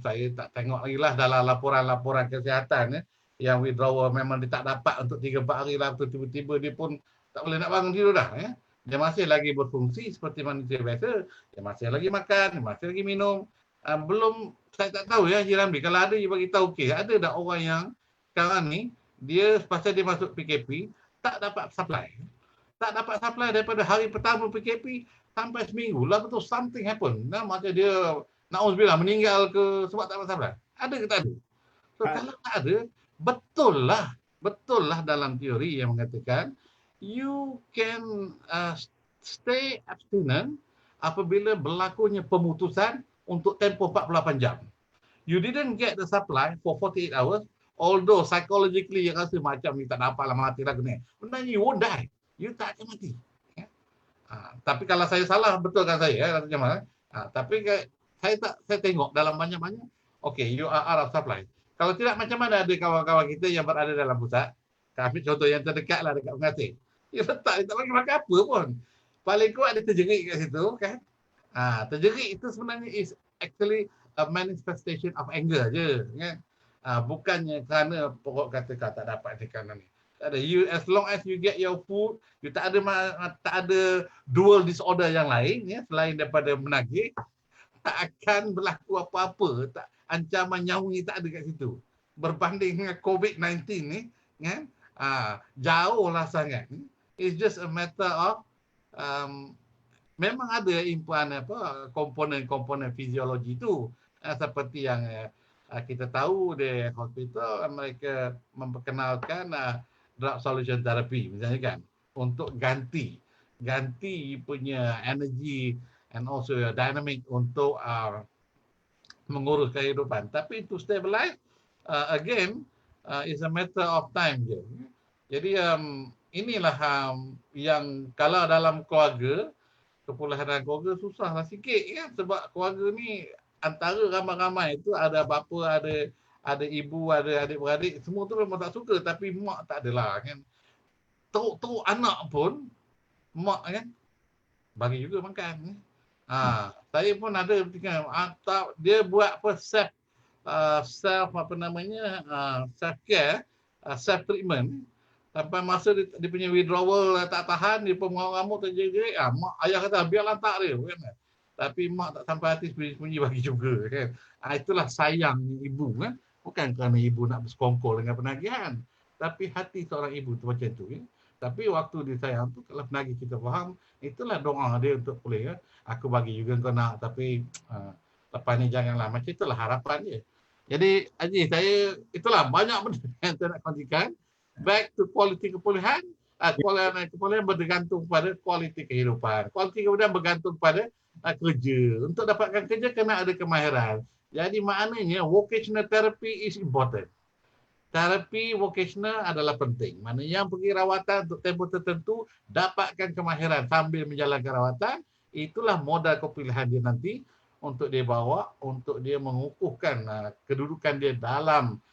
saya tak tengok lagi lah dalam laporan-laporan kesihatan yang withdrawal memang dia tak dapat untuk 3-4 hari lah, tiba-tiba dia pun tak boleh nak bangun tidur dah. Dia masih lagi berfungsi seperti manusia biasa, dia masih lagi makan, dia masih lagi minum. Belum, saya tak tahu ya Haji Ramli, kalau ada dia bagi tahu, okey, ada tak orang yang sekarang ni dia pasal dia masuk PKP tak dapat supply. Tak dapat supply daripada hari pertama PKP sampai seminggu lah, betul something happen. Macam dia na'udzubillah meninggal ke sebab tak dapat supply. Ada ke tak ada? So kalau tak ada, betul lah dalam teori yang mengatakan you can stay abstinent apabila berlakunya pemutusan untuk tempoh 48 jam. You didn't get the supply for 48 hours, although psychologically you rasa macam you tak dapat lah, mati lah kena. Sebenarnya you won't die. You tak akan mati. Tapi kalau saya salah, betulkan saya, Tapi saya tengok dalam banyak-banyak okay, you are out of supply. Kalau tidak, macam mana ada kawan-kawan kita yang berada dalam pusat, kami contoh yang terdekat lah dekat Pengantin. Dia letak, dia tak bagi makan apa pun. Paling kuat dia terjerit kat situ kan. Terjerit itu sebenarnya is actually a manifestation of anger je kan. Bukannya kerana pokok kata kau tak dapat di kanan ni. Tak ada. You, as long as you get your food, you tak ada dual disorder yang lain ya, selain daripada menagih, tak akan berlaku apa-apa. Tak, ancaman nyawa ni tak ada kat situ. Berbanding dengan COVID-19 ni kan, jauh lah sangat. It's just a matter of memang ada impuan komponen-komponen fiziologi tu, seperti yang kita tahu di hospital mereka memperkenalkan drug solution therapy misalnya kan, untuk ganti punya energy and also dynamic untuk mengurus kehidupan. Tapi to stabilize again is a matter of time je. Jadi inilah yang kalau dalam keluarga, kepulauan keluarga susahlah sikit kan, sebab keluarga ni antara ramai-ramai itu ada bapa, ada ibu, ada adik-beradik, semua tu memang tak suka, tapi mak tak adalah kan. Teruk anak pun mak kan bagi juga makan. Saya pun ada dia buat apa self self care, self treatment. Sampai masa dia punya withdrawal tak tahan, dia pun mengamuk terjerit. Mak ayah kata biarlah tak dia kan. Tapi mak tak sampai hati, sembunyi bagi juga kan. Itulah sayang ibu kan. Bukan kerana ibu nak bersekongkol dengan penagihan, tapi hati seorang ibu tu macam tu kan. Tapi waktu disayang tu, kalau penagih kita faham, itulah doa dia untuk pulih kan. Aku bagi juga kau nak, tapi lepas ni janganlah. Macam itulah harapan dia. Jadi Haji, saya itulah banyak benda yang saya nak kongsikan. Back to kualiti kepulihan. Kepulihan bergantung pada kualiti kehidupan. Kualiti kemudian bergantung pada kerja. Untuk dapatkan kerja kena ada kemahiran. Jadi maknanya vocational therapy is important. Terapi vocational adalah penting. Mana yang pergi rawatan untuk tempoh tertentu, dapatkan kemahiran sambil menjalankan rawatan. Itulah modal kepilihan dia nanti untuk dia bawa, untuk dia mengukuhkan kedudukan dia dalam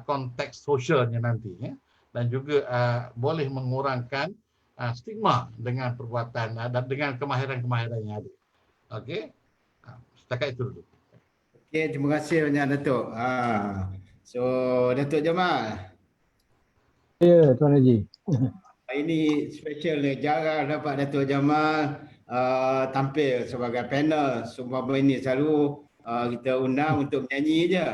konteks sosialnya nanti. Ya. Dan juga boleh mengurangkan stigma dengan perbuatan dan dengan kemahiran-kemahiran yang ada. Okey. Setakat itu dulu. Okey, terima kasih banyak Datuk. So Datuk Jamal. Ya, Tuan Haji. Ini special ni, jarang dapat Datuk Jamal tampil sebagai panel. Semua ini selalu kita undang untuk menyanyi je.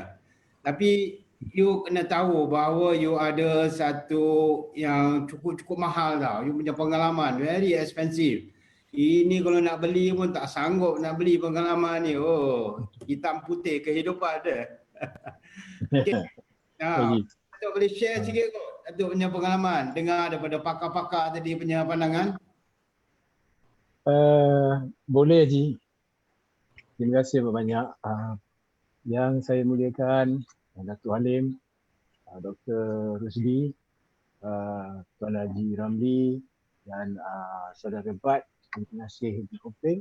Tapi you kena tahu bahawa you ada satu yang cukup mahal tau. You punya pengalaman very expensive. Ini kalau nak beli pun tak sanggup nak beli pengalaman ni. Oh, hitam putih kehidupan dia. Okay. Datuk boleh share sikit kot Datuk punya pengalaman, dengar daripada pakar-pakar tadi punya pandangan. Boleh Haji. Terima kasih banyak. Yang saya muliakan Datuk Halim, Dr. Rusdi, Tuan Haji Ramli dan saudara Bat, pengasih di Kuala,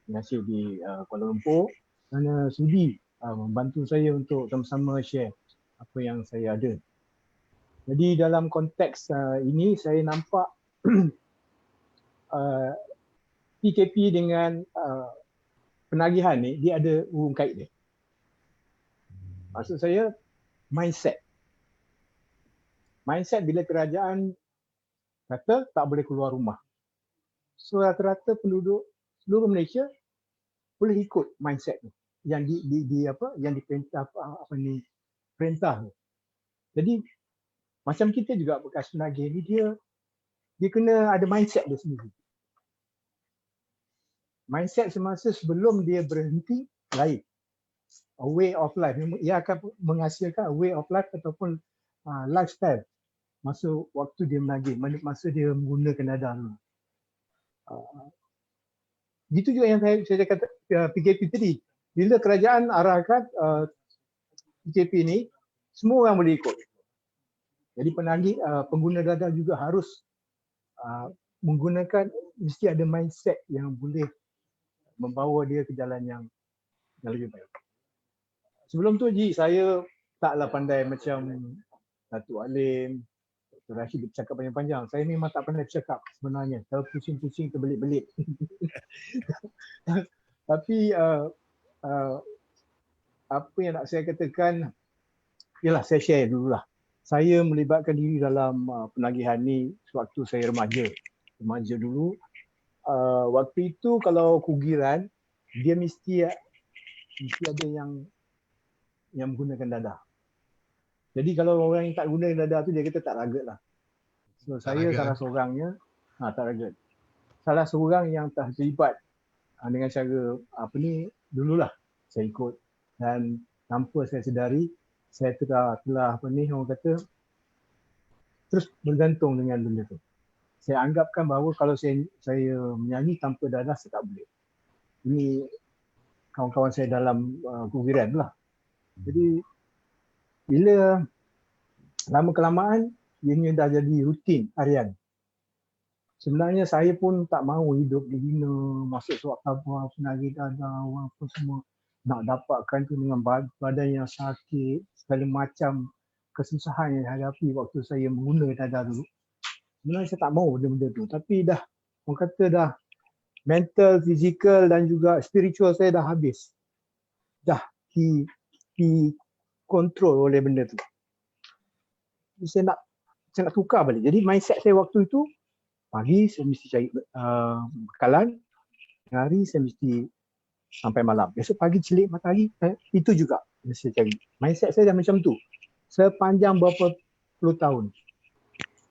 pengasih di Kuala Lumpur, kerana sudi membantu saya untuk sama-sama share apa yang saya ada. Jadi dalam konteks ini saya nampak PKP dengan penagihan ni dia ada hubung kait dia. Maksud saya mindset. Mindset bila kerajaan kata tak boleh keluar rumah. So rata-rata penduduk seluruh Malaysia boleh ikut mindset tu yang yang diperintah perintah. Jadi macam kita juga bekas penagih ni dia kena ada mindset dia sendiri. Mindset semasa sebelum dia berhenti lain. A way of life. Ia akan menghasilkan a way of life ataupun lifestyle masa waktu dia menagih, masa dia menggunakan dada tu. Gitu juga yang saya kata PKP tadi. Bila kerajaan arahkan PKP ni, semua orang boleh ikut. Jadi penagih, pengguna dada juga harus menggunakan, mesti ada mindset yang boleh membawa dia ke jalan yang lebih baik. sebelum tu Ji, saya taklah pandai macam Datuk Alim, Dr. Rashid bercakap panjang-panjang. Saya memang tak pandai bercakap sebenarnya. Terpusing-pusing, terbelit-belit. Tapi apa yang nak saya katakan, ialah saya share dululah. Saya melibatkan diri dalam penagihan ni sewaktu saya remaja. Remaja dulu. Waktu itu kalau kugiran, dia mesti ada yang menggunakan dadah. Jadi kalau orang yang tak guna dadah tu, dia kata tak ragat lah. So Tak saya ragat, salah seorangnya, tak ragat. Salah seorang yang terlibat dengan cara dululah saya ikut. Dan tanpa saya sedari, saya telah orang kata, terus bergantung dengan benda tu. Saya anggapkan bahawa kalau saya menyanyi tanpa dadah, saya tak boleh. Ini kawan-kawan saya dalam kugiran lah. Jadi bila lama kelamaan ianya dah jadi rutin harian. Sebenarnya saya pun tak mahu hidup dibina, masuk surat khabar, penagih dadah, apa semua. Nak dapatkan tu dengan badan yang sakit, segala macam kesusahan yang hadapi waktu saya mengguna dadah dulu. Sebenarnya saya tak mahu benda-benda tu. Tapi dah, orang kata dah mental, fizikal dan juga spiritual saya dah habis. Dah dikontrol oleh benda tu. Saya nak tukar balik. Jadi mindset saya waktu itu, pagi saya mesti cari bekalan, hari saya mesti sampai malam. Besok pagi celik matahari, itu juga saya cari. Mindset saya dah macam tu. Sepanjang berapa puluh tahun.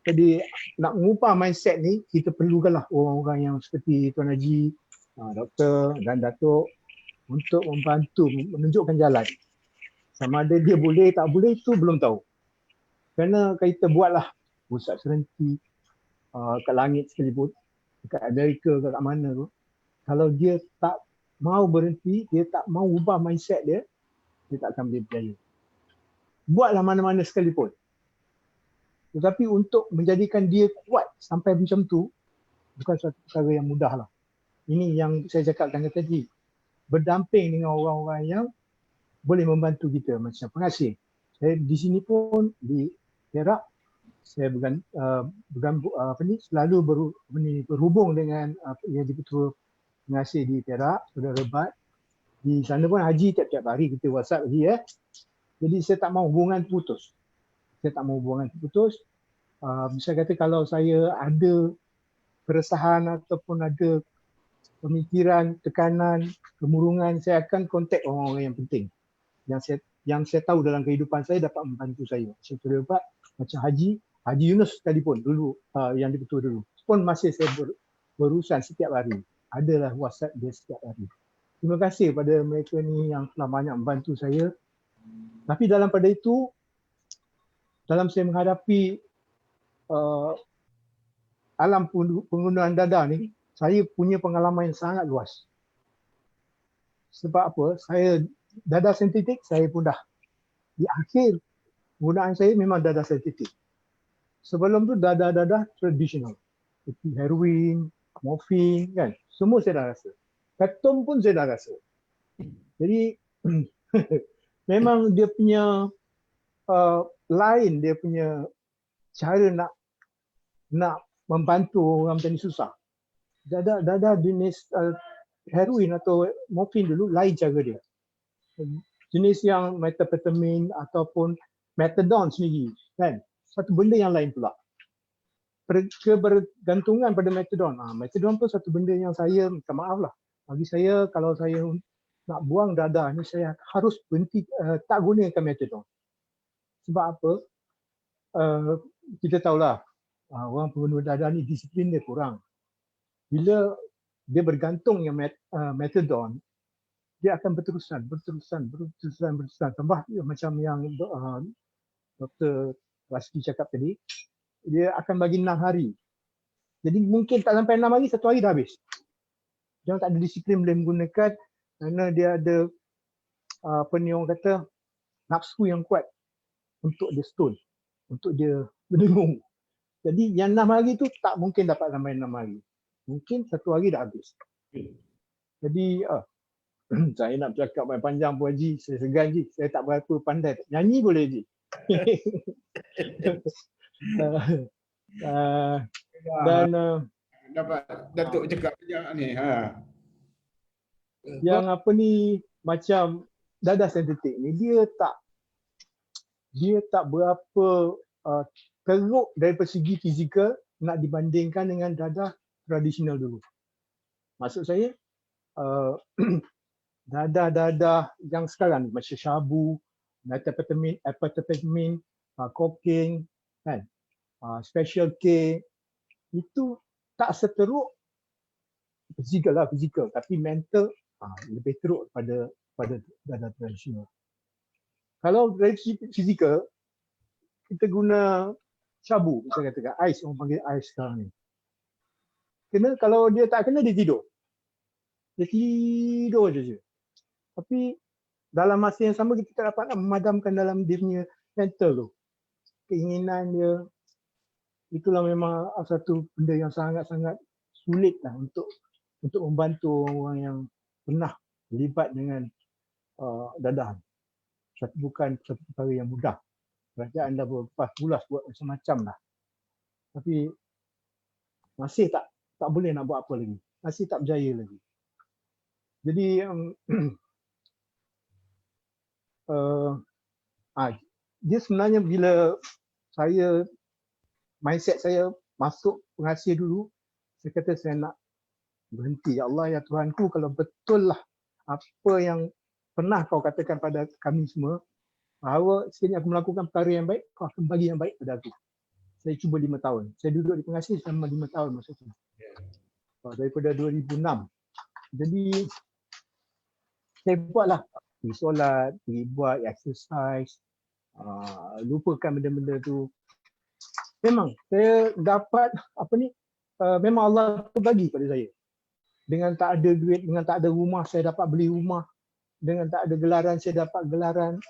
Jadi nak mengubah mindset ni, kita perlukanlah orang-orang yang seperti Tuan Haji, Doktor dan Datuk untuk membantu, menunjukkan jalan. Sama ada dia boleh, tak boleh, itu belum tahu. Kerana kita buatlah pusat serenti kat langit sekalipun, dekat Amerika ke kat mana tu. Kalau dia tak mau berhenti, dia tak mau ubah mindset dia tak akan boleh berjaya. Buatlah mana-mana sekalipun. Tetapi untuk menjadikan dia kuat sampai macam tu, bukan satu perkara yang mudah lah. Ini yang saya cakapkan tadi. Berdamping dengan orang-orang yang boleh membantu kita macam pengasih. Saya di sini pun di Perak, saya selalu berhubung dengan yang di-Ketua Pengasih di Perak, Saudara Bat. Di sana pun Haji tiap-tiap hari kita WhatsApp Haji ya. Jadi saya tak mahu hubungan putus. Saya kata kalau saya ada keresahan ataupun ada pemikiran, tekanan, kemurungan, saya akan kontak orang-orang yang penting. Yang saya tahu dalam kehidupan saya dapat membantu saya. Saya terlibat macam Haji Yunus sekalipun dulu, yang di-Ketua dulu. Pun masih saya berurusan setiap hari. Adalah WhatsApp dia setiap hari. Terima kasih pada mereka ni yang telah banyak membantu saya. Tapi dalam pada itu, dalam saya menghadapi alam penggunaan dadah ni, saya punya pengalaman yang sangat luas. Sebab apa? Saya dadah sintetik, saya pun dah di akhir penggunaan saya memang dadah sintetik. Sebelum tu dadah tradisional. Seperti heroin, morfin kan. Semua saya dah rasa. Ketum pun saya dah rasa. Jadi memang dia punya lain, dia punya cara nak membantu orang macam ni susah. Dadah jenis heroin atau morfin dulu lain cara dia. Jenis yang methamphetamine ataupun methadone sendiri kan. Satu benda yang lain pula. Kebergantungan pada methadone. Methadone pun satu benda yang saya minta maaf lah. Bagi saya kalau saya nak buang dadah ni saya harus berhenti tak gunakan methadone. Sebab apa? Kita tahulah orang pengguna dadah ni disiplin dia kurang. Bila dia bergantung dengan methadone, dia akan berterusan. Tambah macam yang Dr. Rashidi cakap tadi, dia akan bagi 6 hari. Jadi mungkin tak sampai 6 hari, 1 hari dah habis. Dia tak ada disiplin boleh menggunakan kerana dia ada orang kata nafsu yang kuat untuk dia stone, untuk dia berdengung. Jadi yang 6 hari tu tak mungkin dapat sampai 6 hari. Mungkin 1 hari dah habis. Jadi Saya nak bercakap panjang pun Haji, saya segan Haji. Saya tak berapa pandai. Nyanyi boleh Haji. Dan Dapat Datuk cakap banyak ni. yang apa ni, macam dadah sensitif ni, dia tak berapa teruk dari segi fizikal nak dibandingkan dengan dadah tradisional dulu. Maksud saya, dadah-dadah yang sekarang macam syabu, methamphetamine, cocaine, kan, special K, itu tak seteruk fizikal, tapi mental lebih teruk pada dadah tradisional. Kalau dari fizikal, kita guna syabu, saya katakan ais, orang panggil ais sekarang ni. Kalau dia tak kena, dia tidur. Dia tidur je. Tapi dalam masa yang sama kita tak dapat nak memadamkan dalam dirinya mental tu. Keinginan dia, itulah memang satu benda yang sangat-sangat sulit lah untuk membantu orang yang pernah terlibat dengan dadah. Bukan satu perkara yang mudah. Kerajaan dah berpulas buat macam-macam lah. Tapi masih tak boleh nak buat apa lagi. Masih tak berjaya lagi. Jadi dia sebenarnya bila mindset saya masuk pengasih dulu, saya kata saya nak berhenti. Ya Allah, ya Tuhanku, kalau betul lah apa yang pernah kau katakan pada kami semua, bahawa sekiranya aku melakukan perkara yang baik, kau akan bagi yang baik pada aku. Saya cuba 5 tahun. Saya duduk di pengasih selama 5 tahun masa itu. Daripada 2006. Jadi saya buatlah, pergi solat, pergi buat exercise, lupakan benda-benda tu. Memang saya dapat memang Allah bagi pada saya. Dengan tak ada duit, dengan tak ada rumah, saya dapat beli rumah. Dengan tak ada gelaran, saya dapat gelaran.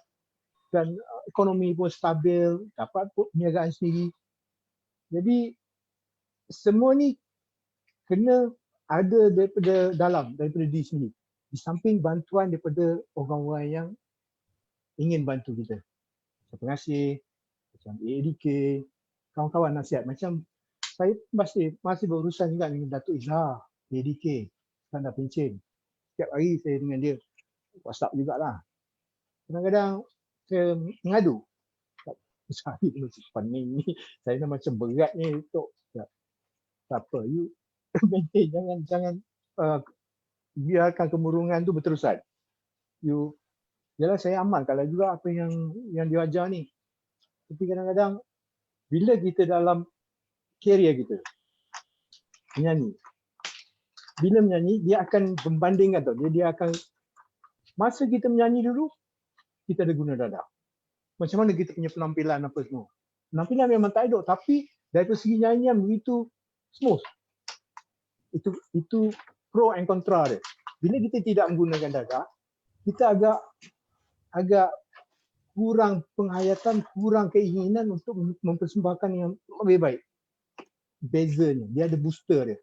Dan ekonomi pun stabil, dapat perniagaan sendiri. Jadi semua ni kena ada daripada dalam, daripada diri sendiri. Di samping bantuan daripada orang-orang yang ingin bantu kita. Macam pengasih, macam AADK, kawan-kawan nasihat. Macam saya masih berurusan juga dengan Datuk Izhar, AADK, Standar Pencen. Setiap hari saya dengan dia WhatsApp jugalah. Kadang-kadang saya mengadu. Saya macam pening ni, saya dah macam berat ni untuk tak apa, you maintain, jangan biarkan kemurungan tu berterusan. Yalah saya amalkanlah juga apa yang dia ajar ni. Tapi kadang-kadang bila kita dalam kerjaya kita menyanyi, bila menyanyi dia akan membandingkan tau, dia akan, masa kita menyanyi dulu kita ada guna dadah. Macam mana kita punya penampilan apa semua. Penampilan memang tak elok, tapi dari segi nyanyian begitu smooth. Itu pro and kontra dia. Bila kita tidak menggunakan dadah, kita agak kurang penghayatan, kurang keinginan untuk mempersembahkan yang lebih baik. Bezanya, dia ada booster dia.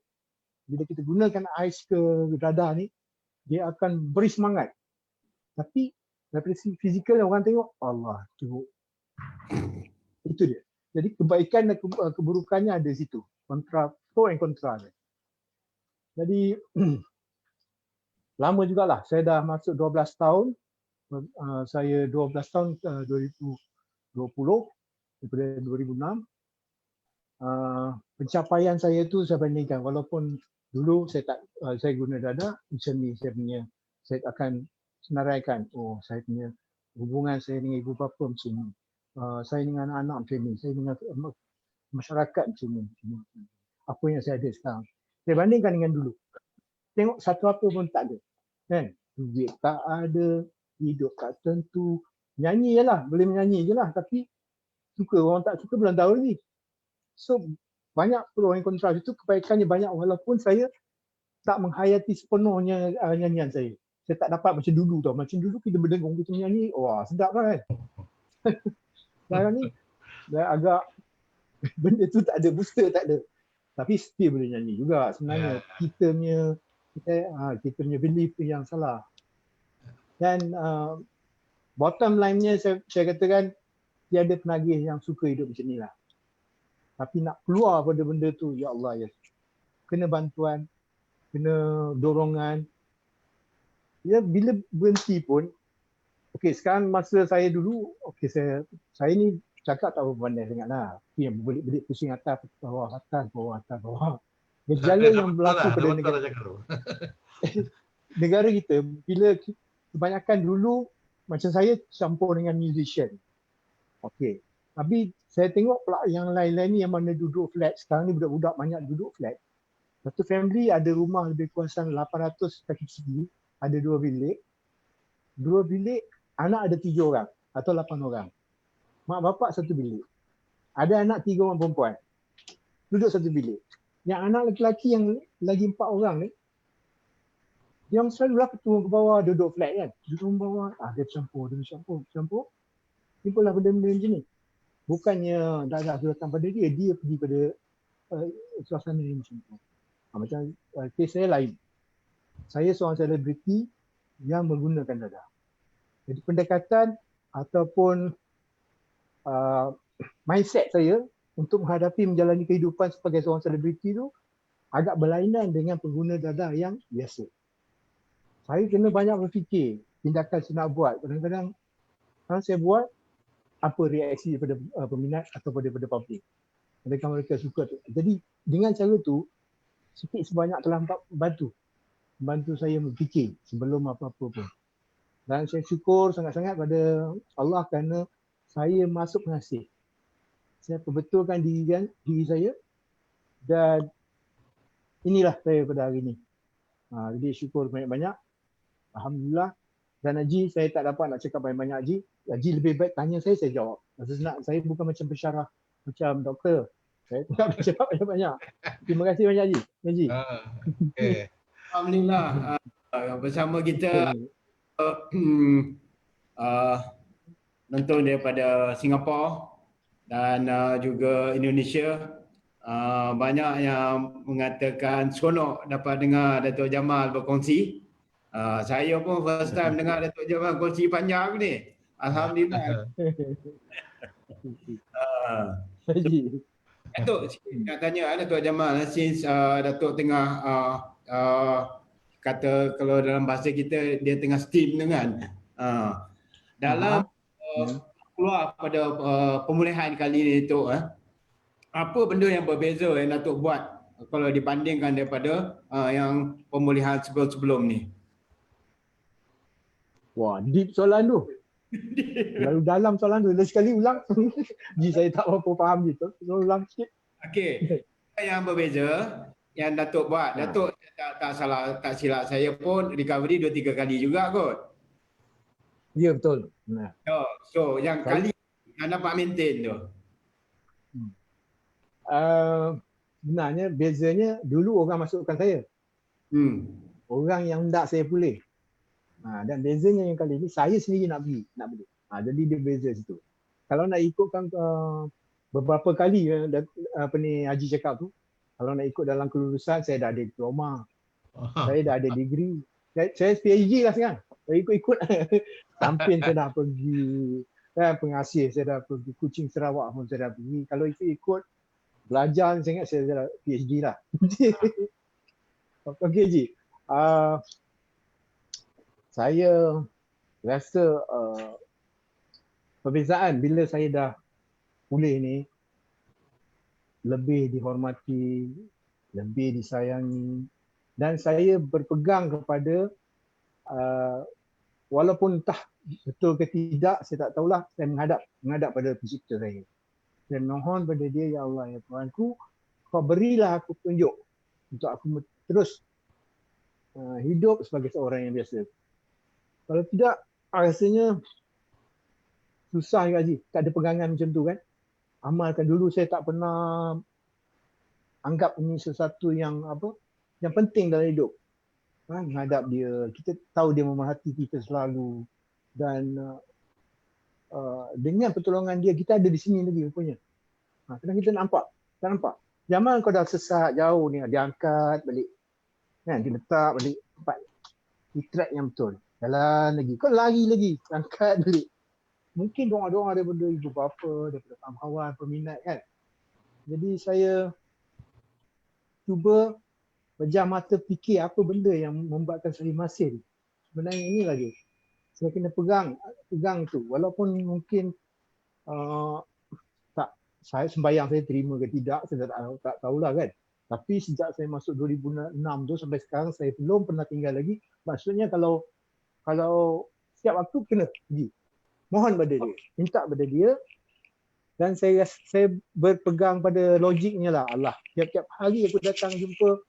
Bila kita gunakan ais ke dadah ni, dia akan beri semangat. Tapi dari fizikal orang tengok, Allah, teruk. Itu dia. Jadi kebaikan dan keburukannya ada di situ. Pro and kontra dia. Jadi lama jugalah. Saya dah masuk 12 tahun. Saya 12 tahun 2020 daripada 2006. Pencapaian saya tu saya bandingkan, walaupun dulu saya guna dadah, macam ni saya akan senaraikan, saya punya hubungan saya dengan ibu bapa macam ni, saya dengan anak-anak macam ni, saya dengan masyarakat macam ni. Apa yang saya ada sekarang, saya bandingkan dengan dulu. Tengok satu apa pun tak ada, kan? Duit tak ada, hidup tak tentu, nyanyi je lah, boleh menyanyi je lah, tapi suka orang tak suka belum tahu lagi. So banyak pro and kontra itu, kebaikannya banyak walaupun saya tak menghayati sepenuhnya nyanyian saya. Saya tak dapat macam dulu tau. Macam dulu kita berdengung, kita menyanyi, wah sedap kan. Sekarang ni dah agak benda tu tak ada, booster tak ada. Tapi still boleh nyanyi juga. Sebenarnya kita punya belief yang salah. Dan bottom line-nya saya katakan tiada penagih yang suka hidup macam ni lah. Tapi nak keluar pada benda tu, ya Allah ya. Kena bantuan, kena dorongan. Ya, bila berhenti pun, okey sekarang masa saya dulu, okey saya ni cakap tak berapa pandai sangat lah. Yang berbelit-belit pusing atas bawah, atas bawah, atas bawah. Gejala yang berlaku pada negara kita, bila kebanyakan dulu macam saya campur dengan musician. Okey. Tapi saya tengok pula yang lain-lain ni yang mana duduk flat. Sekarang ni budak-budak banyak duduk flat. Satu family ada rumah lebih kurang 800 kaki persegi, ada 2 bilik. 2 bilik, anak ada 3 orang atau 8 orang. Mak bapak satu bilik. Ada anak 3 orang perempuan. Duduk satu bilik. Yang anak lelaki yang lagi 4 orang ni, yang selalulah turun ke bawah, duduk flat kan. Duduk ke bawah, dia campur. Simpullah benda-benda macam ni. Bukannya dah datang pada dia pergi pada suasana ni macam tu. Macam kes saya lain. Saya seorang selebriti yang menggunakan dadah. Jadi pendekatan ataupun mindset saya untuk menghadapi menjalani kehidupan sebagai seorang selebriti tu agak berlainan dengan pengguna dadah yang biasa. Saya kena banyak berfikir tindakan saya nak buat. Kadang-kadang saya buat, apa reaksi daripada peminat atau daripada publik. Adakah mereka suka tu. Jadi dengan cara tu, sikit sebanyak telah membantu saya berfikir sebelum apa-apa pun. Dan saya syukur sangat-sangat pada Allah kerana saya masuk pengasih. Saya perbetulkan diri saya dan inilah saya pada hari ini. Jadi syukur banyak-banyak. Alhamdulillah. Dan Haji, saya tak dapat nak cakap banyak-banyak Haji. Haji lebih baik tanya saya jawab. Rasa senang, saya bukan macam pensyarah, macam doktor. Saya tak boleh cakap banyak-banyak. Terima kasih banyak Haji. Okay. Alhamdulillah. Bersama kita nonton daripada Singapura dan juga Indonesia. Banyak yang mengatakan seronok dapat dengar Datuk Jamal berkongsi. Saya pun first time dengar Datuk Jamal kongsi panjang ni. Alhamdulillah. Datuk, nak tanya Datuk Jamal, since Datuk tengah kata kalau dalam bahasa kita dia tengah steam dengan dalam keluar pada pemulihan kali ni Datuk, apa benda yang berbeza yang Datuk buat kalau dibandingkan daripada yang pemulihan sebelum ni? Wah, Deep soalan tu. Lalu dalam soalan tu. Sekali ulang. Saya tak berapa faham gitu. Ulang sikit. Okey. Yang berbeza yang Datuk buat. Datuk tak silap saya pun recovery 2-3 kali juga kot. Ya, betul. Nah. So yang kali anda dapat maintain tu. Sebenarnya bezanya dulu orang masukkan saya. Orang yang hendak saya pulih. Dan bezanya yang kali ni saya sendiri nak pergi, nak beli. Jadi dia beza situ. Kalau nak ikutkan beberapa kali apa ni Haji cakap tu, kalau nak ikut dalam kelulusan saya dah ada diploma. Saya dah ada degree. Saya PhD lah sekarang. Saya ikut-ikut. Tampin saya dah pergi. Pengasih saya dah pergi. Kuching Sarawak pun saya dah pergi. Kalau ikut-ikut belajar saya ingat saya dah PhD lah. Okey Haji. Saya rasa perbezaan bila saya dah pulih ni, lebih dihormati, lebih disayangi, dan saya berpegang kepada walaupun entah betul ke tidak, saya tak tahulah, saya menghadap pada pencipta saya. Saya mohon pada dia, ya Allah, ya Tuhanku, kau berilah aku petunjuk untuk aku terus hidup sebagai seorang yang biasa. Kalau tidak, rasanya susah juga Haji. Tak ada pegangan macam tu kan. Amalkan dulu, saya tak pernah anggap ini sesuatu yang penting dalam hidup. Menghadap dia, kita tahu dia memerhati kita selalu. Dan dengan pertolongan dia, kita ada di sini lagi rupanya. Kadang kita nampak, tak nampak. Zaman kau dah sesat jauh ni, dia angkat balik. Kan, dia letak balik tempat. Di track yang betul. jalan lagi. Kau lari lagi, angkat balik. Mungkin doa-doa daripada ibu bapa, daripada kawan-kawan, peminat kan. Jadi saya cuba pejam mata fikir apa benda yang membuatkan saya masin. Sebenarnya ini lagi. Saya kena pegang tu. Walaupun mungkin tak saya sembahyang saya terima ke tidak, saya tak tahulah kan. Tapi sejak saya masuk 2006 tu sampai sekarang saya belum pernah tinggal lagi. Maksudnya kalau setiap waktu kena pergi. Mohon pada dia, minta pada dia, dan saya berpegang pada logiknya lah. Allah, tiap-tiap hari aku datang jumpa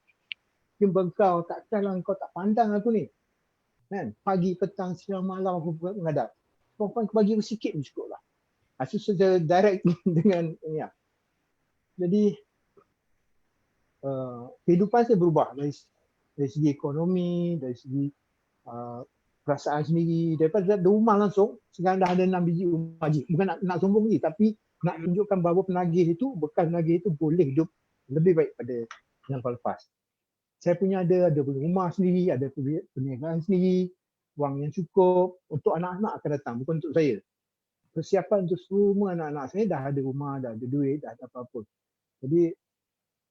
kau, takkanlah kau tak pandang aku ni. Kan? Pagi, petang, siang, malam aku menghadap. Kau bagi aku sikit pun cukup lah. Itu secara direct dengan ya. Jadi kehidupan saya berubah dari segi ekonomi, dari segi perasaan sendiri. Daripada rumah langsung, sekarang dah ada 6 biji rumah haji. Bukan nak sombong lagi, tapi nak tunjukkan bahawa penagih itu, bekas penagih itu boleh hidup lebih baik pada yang lepas. Saya punya ada rumah sendiri, ada perniagaan sendiri, wang yang cukup untuk anak-anak akan datang, bukan untuk saya. Persiapan untuk semua anak-anak saya dah ada rumah, dah ada duit, dah ada apa-apa. Jadi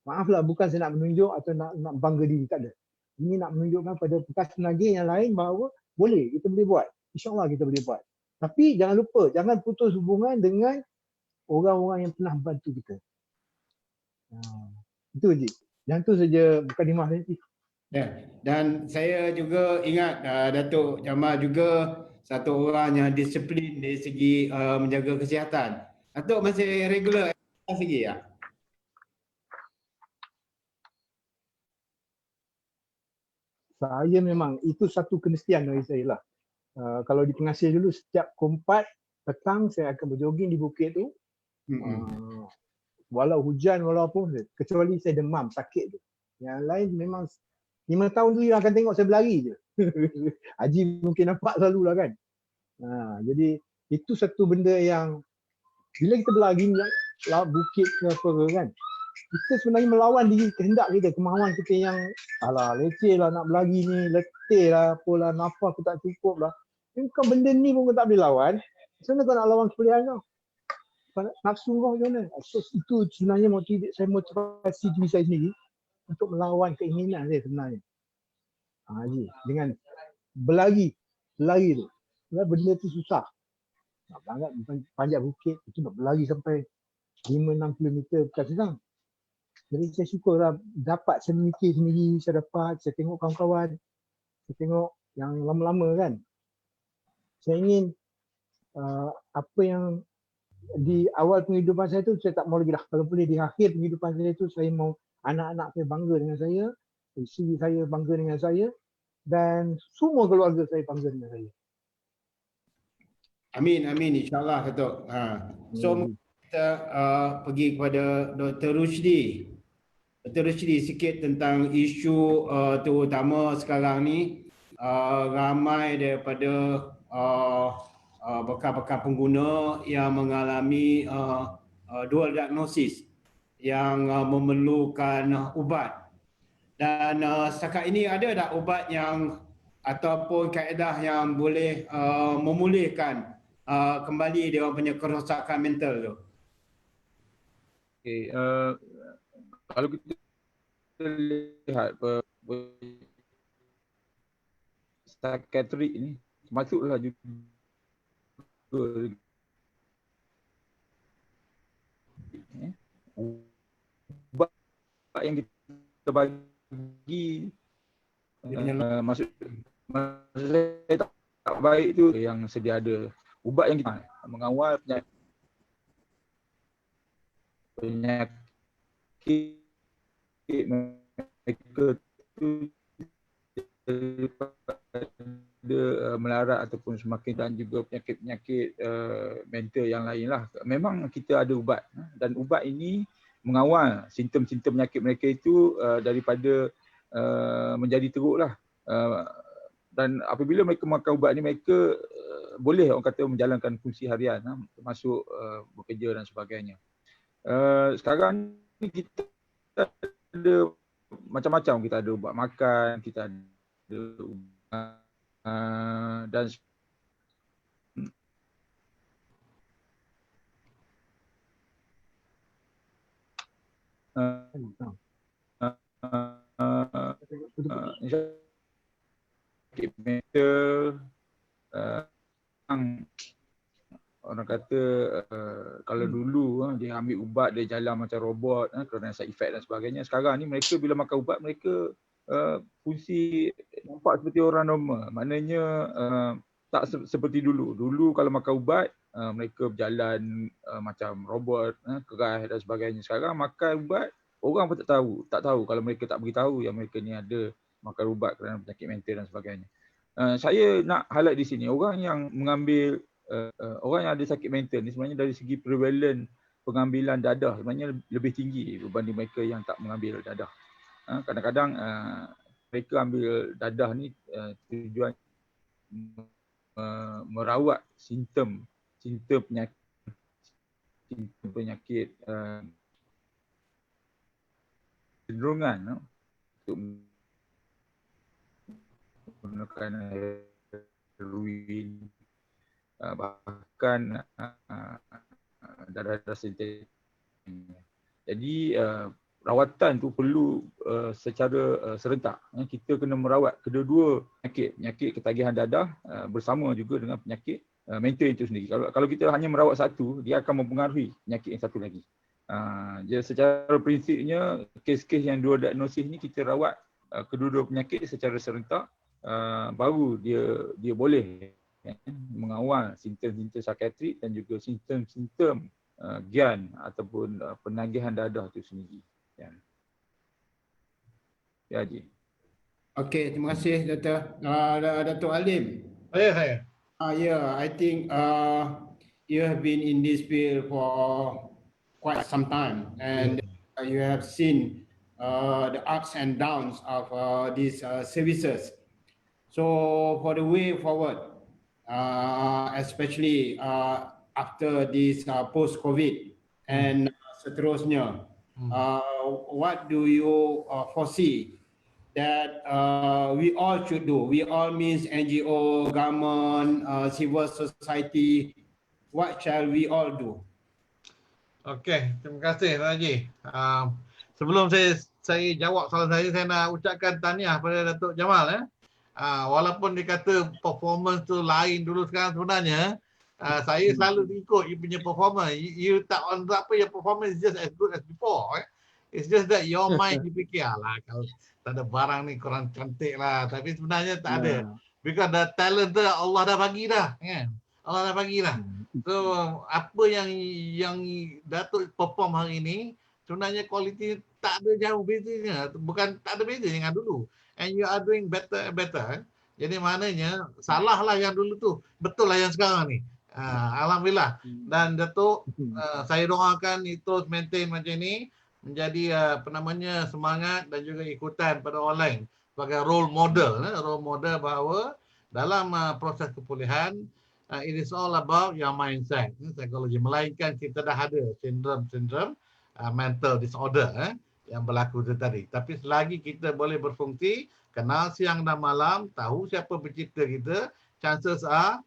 maaflah, bukan saya nak menunjuk atau nak bangga diri, tak ada. Ini nak menunjukkan pada bekas penagih yang lain bahawa boleh, kita boleh buat. InsyaAllah kita boleh buat. Tapi jangan lupa, jangan putus hubungan dengan orang-orang yang pernah bantu kita. Itu je. Yang tu saja mukadimah nanti. Ya. Dan saya juga ingat Datuk Jamal juga satu orang yang disiplin dari segi menjaga kesihatan. Datuk masih regular exercise lagi ya? Saya memang, itu satu kenestian dari saya lah. Kalau di Pengasih dulu, setiap Kompaad petang saya akan berjoging di bukit tu. Walau hujan, walaupun, kecuali saya demam, sakit tu. Yang lain memang 5 tahun tu yang akan tengok saya berlari je. Haji mungkin nampak selalu lah kan. Jadi itu satu benda yang bila kita berlari bukit ke apa ke kan, kita sebenarnya melawan diri kehendak kita, kemahuan kita yang alah leceh lah nak berlari ni, letih lah, apalah, nafas aku tak cukup lah. Kau benda ni pun kau tak boleh lawan, macam mana kau nak lawan kepelian kau? Nafsu kau macam mana? So, itu sebenarnya motivasi diri saya sendiri untuk melawan keinginan saya sebenarnya. Dengan berlari tu. Benda tu susah. Nak panjat bukit, itu nak berlari sampai 5-6 km bukan senang. Jadi saya syukurlah dapat saya mikir sendiri, saya tengok kawan-kawan, saya tengok yang lama-lama kan. Saya ingin apa yang di awal penghidupan saya tu saya tak mau lagi dah. Kalau boleh di akhir penghidupan saya tu saya mau anak-anak saya bangga dengan saya, isteri saya bangga dengan saya, dan semua keluarga saya bangga dengan saya. Amin, amin, insyaAllah Datuk. So kita pergi kepada Dr. Rusdi. Dr. Rusdi, sikit tentang isu terutama sekarang ni, ramai daripada bekas-bekas pengguna yang mengalami dual diagnosis yang memerlukan ubat. Dan setakat ini ada tak ubat yang ataupun kaedah yang boleh memulihkan kembali dia orang punya kerosakan mental tu? Okay, kalau kita lihat psikiatrik ni masuklah juga ubat yang kita bagi maksud saya tak baik tu yang sedia ada. Ubat yang kita mengawal penyakit mereka tu melarat ataupun semakin, dan juga penyakit-penyakit mental yang lain lah. Memang kita ada ubat, dan ubat ini mengawal simptom-simptom penyakit mereka itu daripada menjadi teruk lah. Dan apabila mereka makan ubat ni, mereka boleh orang kata menjalankan fungsi harian, termasuk bekerja dan sebagainya. Sekarang ni kita ada macam-macam, kita ada ubat makan, kita ada ubat dan sakit mental, orang kata kalau dulu dia ambil ubat dia jalan macam robot kerana side effect dan sebagainya. Sekarang ni mereka bila makan ubat mereka fungsi nampak seperti orang normal. Maknanya tak seperti dulu. Dulu kalau makan ubat mereka berjalan macam robot, keras dan sebagainya. Sekarang makan ubat orang pun tak tahu kalau mereka tak beritahu yang mereka ni ada makan ubat kerana penyakit mental dan sebagainya. Saya nak highlight di sini orang yang mengambil orang yang ada sakit mental ni sebenarnya dari segi prevalent pengambilan dadah sebenarnya lebih tinggi berbanding mereka yang tak mengambil dadah. Kadang-kadang mereka ambil dadah ni tujuan merawat simptom penyakit cenderungan untuk menggunakan heroin, bahkan darah sintetik. Jadi rawatan tu perlu secara serentak. Kita kena merawat kedua-dua penyakit ketagihan dadah bersama juga dengan penyakit mental itu sendiri. Kalau kita hanya merawat satu, dia akan mempengaruhi penyakit yang satu lagi. Jadi secara prinsipnya kes-kes yang dual diagnosis ni kita rawat kedua-dua penyakit secara serentak, baru dia boleh mengawal simptom-simptom psikiatrik dan juga simptom-simptom gian ataupun penagihan dadah itu sendiri. Ya, Haji. Okey, terima kasih Dr. Dato' Alim. Saya. Yeah, I think you have been in this field for quite some time, and you have seen the ups and downs of these services. So for the way forward, especially after this post-COVID and seterusnya, what do you foresee that we all should do? We all means NGO, government, civil society. What shall we all do? Okey, terima kasih Tuan Haji. Sebelum saya jawab soalan saya nak ucapkan tahniah pada Datuk Jamal. Walaupun dia kata performance tu lain dulu sekarang, sebenarnya saya selalu ikut you punya performance. You tak on apa, your performance is just as good as before. It's just that your mind you fikir lah kalau tak ada barang ni kurang cantik lah. Tapi sebenarnya tak ada. Because the talent tu Allah dah bagi dah, kan? Allah dah bagi dah. So apa yang Datuk perform hari ni sebenarnya kualiti tak ada jauh bezanya. Bukan tak ada beza dengan dulu. And you are doing better and better. Jadi maknanya salah lah yang dulu tu, betul lah yang sekarang ni. Alhamdulillah. Dan Datuk, saya doakan itu maintain macam ni, menjadi semangat dan juga ikutan pada orang lain sebagai role model bahawa dalam proses kepulihan it is all about your mindset, psikologi. Melainkan kita dah ada sindrom mental disorder yang berlaku tu tadi. Tapi selagi kita boleh berfungsi, kenal siang dan malam, tahu siapa pencipta kita, chances are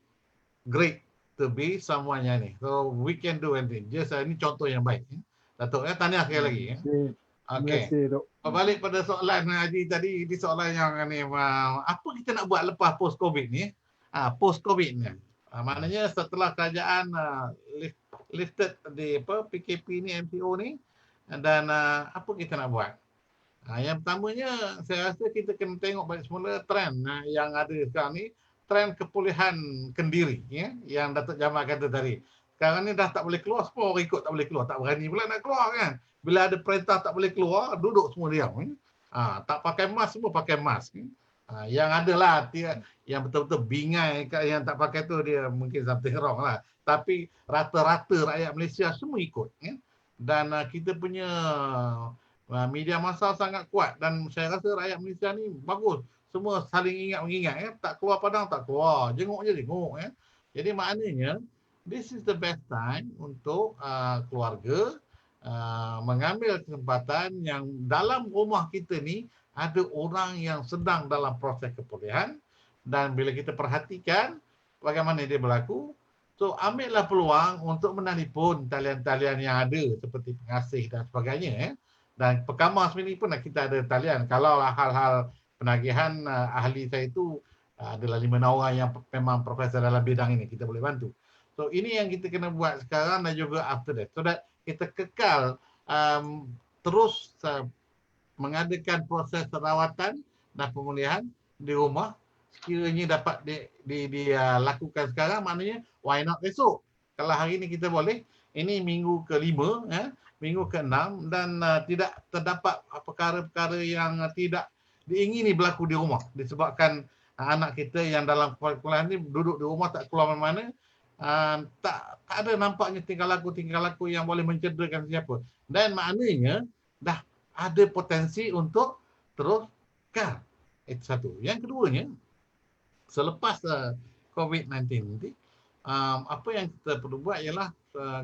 great to be someone yang ni. So we can do anything. Just ini contoh yang baik. Datuk, tahniah sekali lagi. Okey. Balik pada soalan Haji tadi, ini soalan yang ni, apa kita nak buat lepas post COVID ni? Post COVID ni. Maknanya setelah kerajaan lifted di PKP ni, MCO ni, dan apa kita nak buat? Yang pertamanya saya rasa kita kena tengok balik semula trend yang ada sekarang ni, trend kepulihan kendiri yang Datuk Jamal kata tadi. Sekarang ni dah tak boleh keluar, semua orang ikut tak boleh keluar, tak berani pula nak keluar kan. Bila ada perintah tak boleh keluar, duduk semua diam. Tak pakai mask, semua pakai mask. Yang adalah yang betul-betul bingai yang tak pakai tu, dia mungkin something wrong lah. Tapi rata-rata rakyat Malaysia semua ikut. Dan kita punya media massa sangat kuat, dan saya rasa rakyat Malaysia ni bagus. Semua saling ingat mengingat. Tak keluar Padang, tak keluar. Jenguk je jenguk. Jadi maknanya this is the best time untuk keluarga mengambil kesempatan yang dalam rumah kita ni ada orang yang sedang dalam proses kepulihan, dan bila kita perhatikan bagaimana dia berlaku, so ambillah peluang untuk menelpon talian-talian yang ada seperti pengasih dan sebagainya. Dan Pekamah sendiri pun kita ada talian. Kalau hal-hal penagihan, ahli saya itu adalah 5 orang yang memang profesor dalam bidang ini, kita boleh bantu. So ini yang kita kena buat sekarang dan juga after that, so that kita kekal terus mengadakan proses rawatan dan pemulihan di rumah. Sekiranya dapat dilakukan sekarang, maknanya why not esok? Kalau hari ini kita boleh, ini minggu ke-5, minggu ke-6 dan tidak terdapat perkara-perkara yang tidak diingini berlaku di rumah disebabkan anak kita yang dalam perkuliahan ini duduk di rumah, tak keluar mana-mana, tak ada nampaknya tingkah laku yang boleh mencederakan siapa. Dan maknanya dah ada potensi untuk terus kekal. Itu satu. Yang keduanya, selepas COVID-19 nanti, apa yang kita perlu buat ialah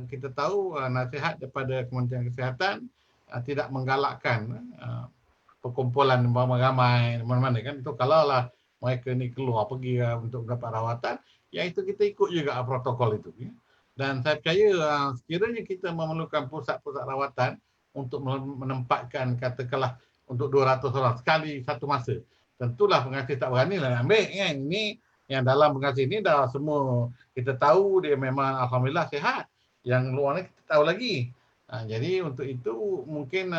kita tahu nasihat daripada Kementerian Kesihatan tidak menggalakkan perkumpulan ramai-ramai mana-mana kan. Itu kalaulah mereka ni keluar pergi untuk dapat rawatan, yang itu kita ikut juga protokol itu. Dan saya percaya sekiranya kita memerlukan pusat-pusat rawatan untuk menempatkan katakanlah untuk 200 orang sekali satu masa, tentulah pengasih tak berani lah ambil kan. Ini yang dalam pengasih ini dah semua kita tahu dia memang alhamdulillah sihat. Yang luar ni kita tahu lagi. Jadi untuk itu mungkin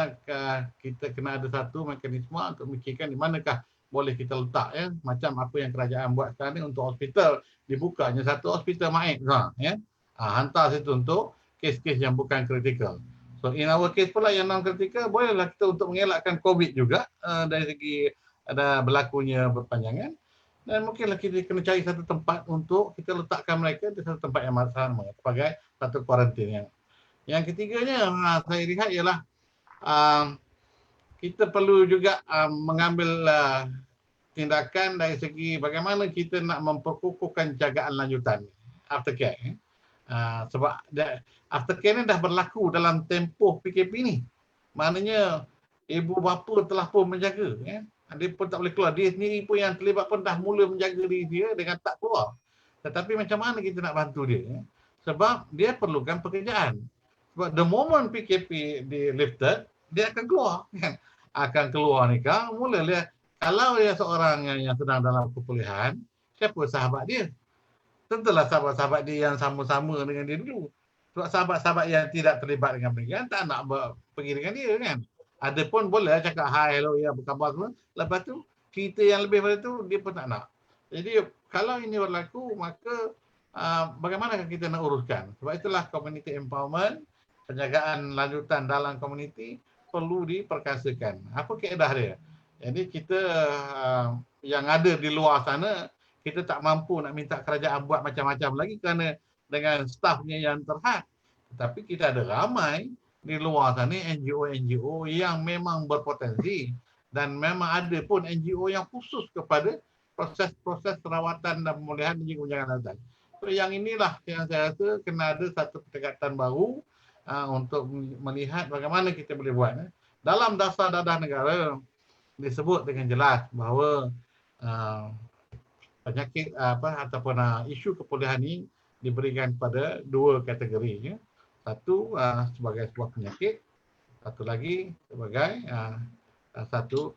kita kena ada satu mekanisme untuk memikirkan di manakah boleh kita letak macam apa yang kerajaan buat sekarang ni untuk hospital, dibukanya satu hospital Maid hantar situ untuk kes-kes yang bukan kritikal. So in our case pula yang non kritikal, bolehlah kita untuk mengelakkan COVID juga dari segi ada berlakunya berpanjangan. Dan mungkinlah kita kena cari satu tempat untuk kita letakkan mereka di satu tempat yang sama sebagai satu kuarantin. Yang ketiganya saya lihat ialah kita perlu juga mengambil tindakan dari segi bagaimana kita nak memperkukuhkan jagaan lanjutan aftercare. Sebab aftercare ni dah berlaku dalam tempoh PKP ni. Maknanya ibu bapa telah pun menjaga. Dia pun tak boleh keluar. Dia sendiri pun yang terlibat pun dah mula menjaga diri dia dengan tak keluar. Tetapi macam mana kita nak bantu dia? Sebab dia perlukan pekerjaan. Sebab the moment PKP di lifted, dia akan keluar. Akan keluar ni kan, mula dia. Kalau dia seorang yang sedang dalam kepulihan, siapa sahabat dia? Tentulah sahabat-sahabat dia yang sama-sama dengan dia dulu. Sebab sahabat-sahabat yang tidak terlibat dengan mereka tak nak pergi dengan dia kan. Ada pun boleh cakap hi, hello, ya, berkhabar semua. Lepas tu, cerita yang lebih pada tu, dia pun tak nak. Jadi, kalau ini berlaku, maka bagaimanakah kita nak uruskan? Sebab itulah community empowerment, penjagaan lanjutan dalam komuniti perlu diperkasakan. Apa kaedah dia? Jadi, kita yang ada di luar sana, kita tak mampu nak minta kerajaan buat macam-macam lagi kerana dengan stafnya yang terhad. Tetapi kita ada ramai di luar sana NGO-NGO yang memang berpotensi dan memang ada pun NGO yang khusus kepada proses-proses perawatan dan pemulihan dan juga penjagaan lanjutan. So yang inilah yang saya rasa kena ada satu pendekatan baru untuk melihat bagaimana kita boleh buat. Dalam dasar dadah negara disebut dengan jelas bahawa penyakit ataupun isu kepulihan ini diberikan kepada dua kategori. Satu sebagai sebuah penyakit, satu lagi sebagai satu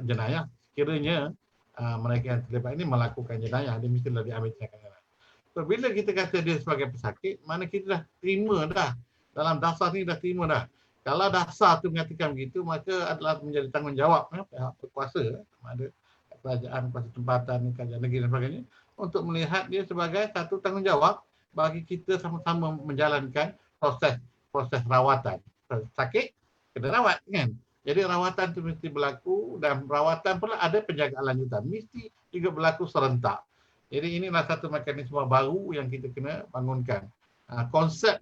jenayah. Sekiranya mereka yang terlibat ini melakukan jenayah, dia mestilah diambil tindakan. So, bila kita kata dia sebagai pesakit, mana kita dah terima dah. Dalam dasar ni dah terima dah. Kalau dasar tu mengatakan begitu, maka adalah menjadi tanggungjawab pihak berkuasa, ada kerajaan, kuasa tempatan, kerajaan negeri dan sebagainya, untuk melihat dia sebagai satu tanggungjawab bagi kita sama-sama menjalankan proses rawatan. Sakit, kena rawat kan. Jadi rawatan itu mesti berlaku dan rawatan pula ada penjagaan lanjutan. Mesti juga berlaku serentak. Jadi inilah satu mekanisme baru yang kita kena bangunkan. Konsep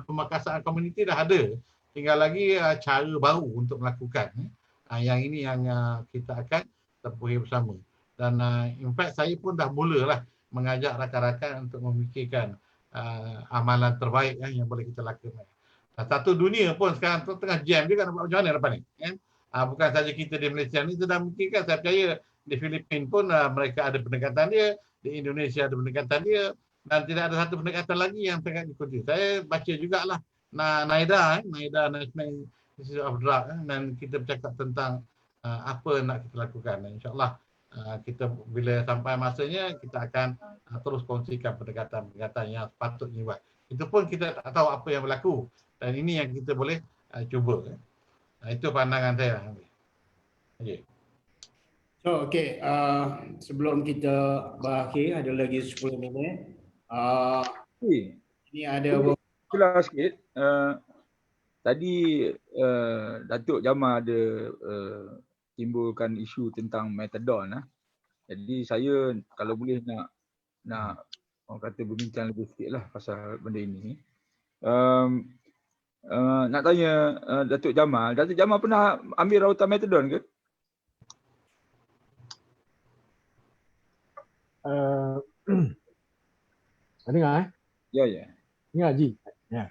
pemekasan komuniti dah ada. Tinggal lagi cara baru untuk melakukan. Yang ini yang kita akan tempuhi bersama. Dan in fact saya pun dah mulalah mengajak rakan-rakan untuk memikirkan amalan terbaik yang boleh kita lakukan. Satu dunia pun sekarang tu tengah jam juga nak buat macam mana depan ni. Kan? Bukan saja kita di Malaysia ni sedang memikirkan, saya percaya di Filipina pun mereka ada pendekatan dia, di Indonesia ada pendekatan dia, dan tidak ada satu pendekatan lagi yang tengah diikuti. Saya baca jugalah NIDA, National Institute of Drug, dan kita bercakap tentang apa nak kita lakukan. InsyaAllah kita bila sampai masanya kita akan terus kongsikan pendekatan-pendekatan yang sepatutnya buat. Itu pun kita tak tahu apa yang berlaku, dan ini yang kita boleh cuba. Itu pandangan saya. Okay. So, okay. Sebelum kita berakhir, ada lagi 10 minit. Ini ada Jelas sikit. Tadi Datuk Jamal ada timbulkan isu tentang metadon. Jadi saya kalau boleh nak orang kata berbincang lebih sikit lah pasal benda ini. Nak tanya Datuk Jamal pernah ambil rawatan metadon ke? Dengar Ya. Dengar Haji. Ya.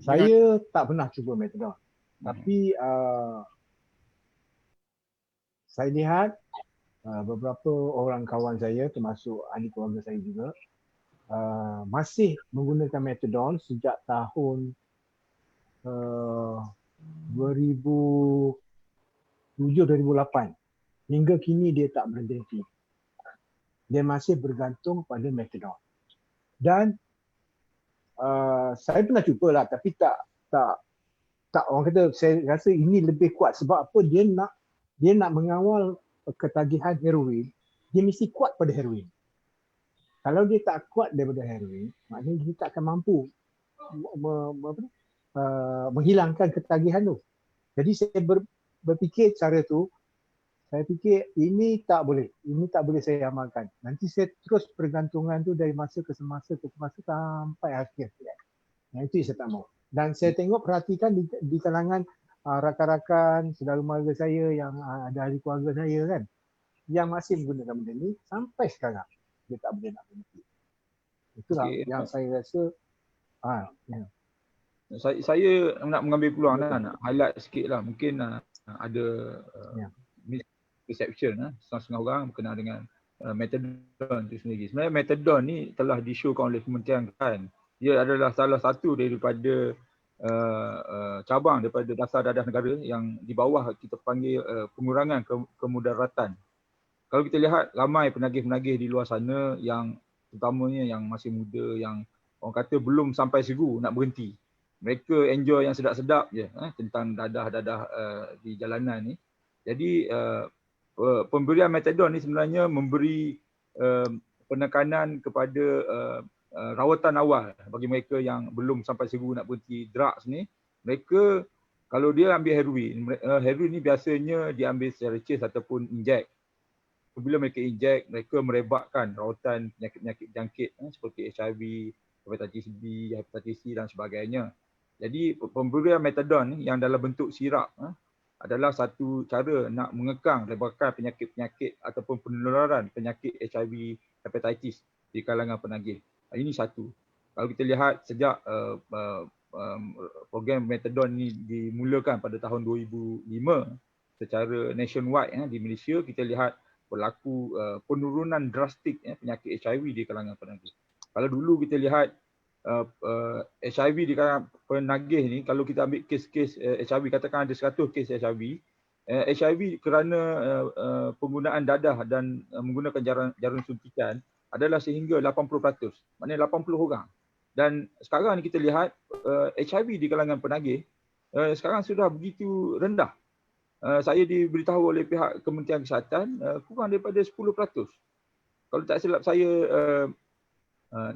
Saya tak pernah cuba metadon. Tapi saya lihat beberapa orang kawan saya termasuk ahli keluarga saya juga masih menggunakan metadon sejak tahun 2007-2008 hingga kini dia tak berhenti. Dia masih bergantung pada metadon. Dan saya pernah cuba lah, tapi tak orang kata, saya rasa ini lebih kuat sebab apa, dia nak mengawal ketagihan heroin, dia mesti kuat pada heroin. Kalau dia tak kuat daripada heroin, maknanya dia tak akan mampu menghilangkan ketagihan tu. Jadi saya berfikir cara tu, saya fikir ini tak boleh saya amalkan. Nanti saya terus pergantungan tu dari masa ke semasa sampai akhir. Yang itu saya tak mau. Dan saya perhatikan di kalangan rakan-rakan, saudara mara saya yang ada ahli keluarga saya kan, yang masih menggunakan benda ni sampai sekarang. Dia tak boleh nak berhenti. Itulah yang saya rasa. Saya nak mengambil peluang nak highlight sikit lah. Mungkin ada misperception setengah orang berkenaan dengan metadon itu sendiri. Sebenarnya metadon ni telah disyukan oleh Kementerian Kesihatan. Dia adalah salah satu daripada cabang daripada dasar dadah negara yang di bawah kita panggil pengurangan kemudaratan. Kalau kita lihat ramai penagih-penagih di luar sana yang terutamanya yang masih muda, yang orang kata belum sampai sigu nak berhenti. Mereka enjoy yang sedap-sedap je tentang dadah-dadah di jalanan ni. Jadi pemberian metadon ni sebenarnya memberi penekanan kepada rawatan awal bagi mereka yang belum sampai sigu nak berhenti drugs ni. Mereka kalau dia ambil heroin ni biasanya diambil secara chase ataupun inject. Bila mereka inject, mereka merebakkan rawatan penyakit-penyakit jangkit seperti HIV, hepatitis B, hepatitis C dan sebagainya. Jadi pemberian metadon yang dalam bentuk sirap adalah satu cara nak mengekang rebakan penyakit-penyakit ataupun penularan penyakit HIV, hepatitis di kalangan penagih. Ini satu. Kalau kita lihat sejak program metadon ini dimulakan pada tahun 2005 secara nationwide di Malaysia, kita lihat berlaku penurunan drastik penyakit HIV di kalangan penagih. Kalau dulu kita lihat HIV di kalangan penagih ni, kalau kita ambil kes-kes HIV, katakan ada 100 kes HIV kerana penggunaan dadah dan menggunakan jarum suntikan adalah sehingga 80%. Maknanya 80 orang. Dan sekarang ni kita lihat HIV di kalangan penagih sekarang sudah begitu rendah. Saya diberitahu oleh pihak Kementerian Kesihatan kurang daripada 10%. Kalau tak silap saya 6%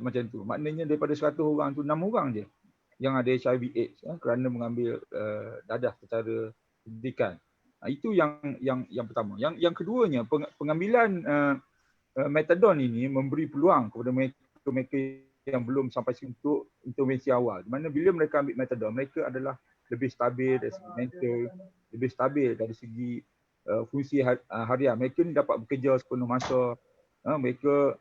macam tu. Maknanya daripada 100 orang tu 6 orang je yang ada HIV AIDS kerana mengambil dadah secara suntikan. Itu yang pertama. Yang keduanya, pengambilan metadon ini memberi peluang kepada mereka yang belum sampai untuk intervensi awal. Di mana bila mereka ambil metadon, mereka adalah lebih stabil dari segi mental, lebih stabil dari segi fungsi harian. Mereka ni dapat bekerja sepenuh masa, mereka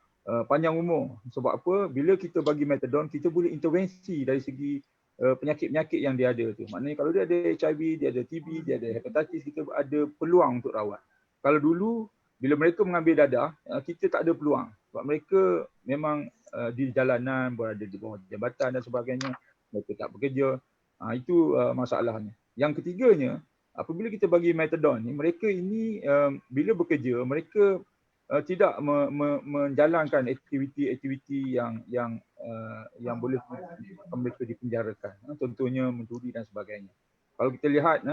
panjang umur. Sebab apa? Bila kita bagi metadon, kita boleh intervensi dari segi penyakit-penyakit yang dia ada tu. Maknanya kalau dia ada HIV, dia ada TB, dia ada hepatitis, kita ada peluang untuk rawat. kalau dulu bila mereka mengambil dadah, kita tak ada peluang. Sebab mereka memang di jalanan, berada di bawah jabatan dan sebagainya. Mereka tak bekerja. Itu masalahnya. Yang ketiganya, apabila kita bagi metadon ni, mereka ini bila bekerja, mereka tidak menjalankan aktiviti-aktiviti yang boleh menyebabkan mereka dipenjarakan. Contohnya mencuri dan sebagainya. Kalau kita lihat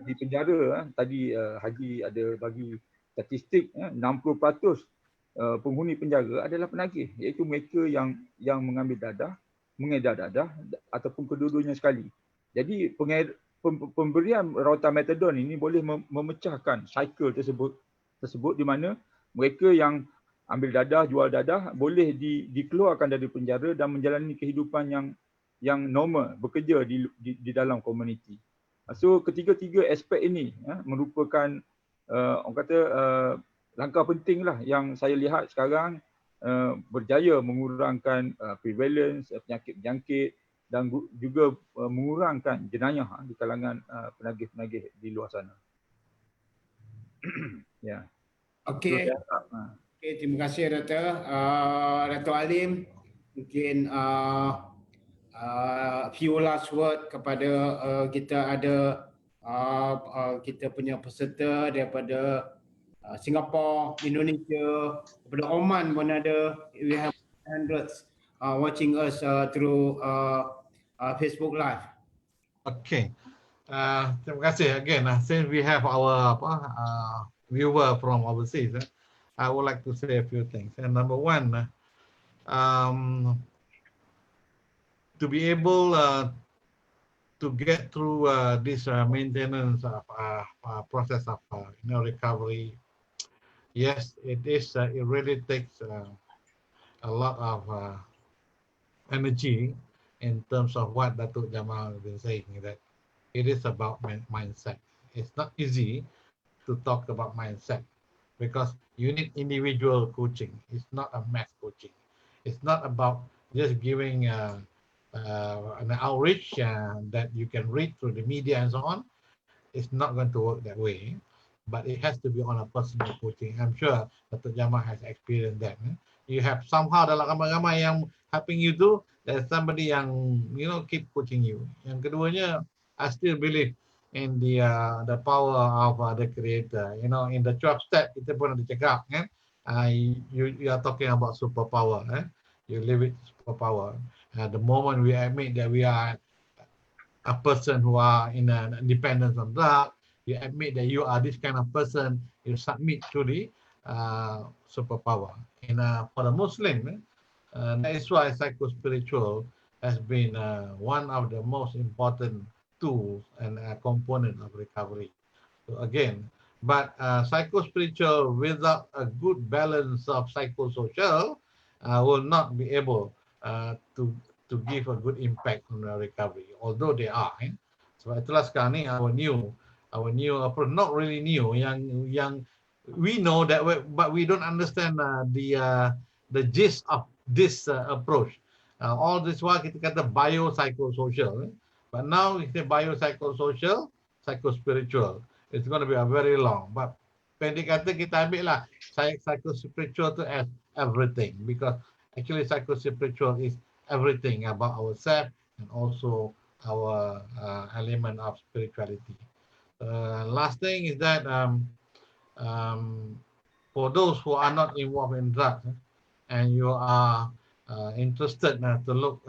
di penjara, tadi Haji ada bagi statistik, 60% penghuni penjara adalah penagih, iaitu mereka yang mengambil dadah, mengedar dadah ataupun kedua-duanya sekali. Jadi pemberian rawatan metadon ini boleh memecahkan cycle tersebut di mana mereka yang ambil dadah, jual dadah boleh dikeluarkan dari penjara dan menjalani kehidupan yang normal, bekerja di dalam komuniti. So ketiga-tiga aspek ini merupakan orang kata langkah penting lah yang saya lihat sekarang berjaya mengurangkan prevalence penyakit-penyakit dan juga mengurangkan jenayah di kalangan penagih-penagih di luar sana. Ya. Okey. Okey, terima kasih Dr. Dato' Alim, mungkin few last word kepada kita ada kita punya peserta daripada Singapore, Indonesia, daripada Oman pun ada. We have hundreds watching us through Facebook Live. Okay. Terima kasih again. Since we have our viewer from overseas, I would like to say a few things. And number one, to be able to get through this maintenance of process of recovery, yes, it really takes a lot of energy in terms of what Datuk Jamal has been saying, that it is about mindset. It's not easy to talk about mindset because you need individual coaching. It's not a mass coaching. It's not about just giving an outreach that you can read through the media and so on. It's not going to work that way, but it has to be on a personal coaching. I'm sure Dr. Jamal has experienced that. You have somehow dalam ramai-ramai yang helping you do, there's somebody yang keep coaching you. Yang keduanya, I still believe in the power of the creator. In the 12 step kita pun ada cakap kan, you are talking about superpower. You live with superpower. The moment we admit that we are a person who are in an dependence on drug, you admit that you are this kind of person, you submit to the superpower. And for the Muslim, that is why psycho-spiritual has been one of the most important tools and a component of recovery. So again, but psycho-spiritual without a good balance of psychosocial will not be able to give a good impact on the recovery, although they are. Sebab itulah sekarang ni our new approach, not really new, yang we know that, but we don't understand the gist of this approach. All this while kita kata biopsychosocial, but now we say biopsychosocial, psychospiritual. It's going to be a very long. But pendek kata kita ambil lah psychospiritual to as everything, because actually psychospiritual is everything about ourselves and also our element of spirituality. Last thing is that for those who are not involved in drugs and you are interested to look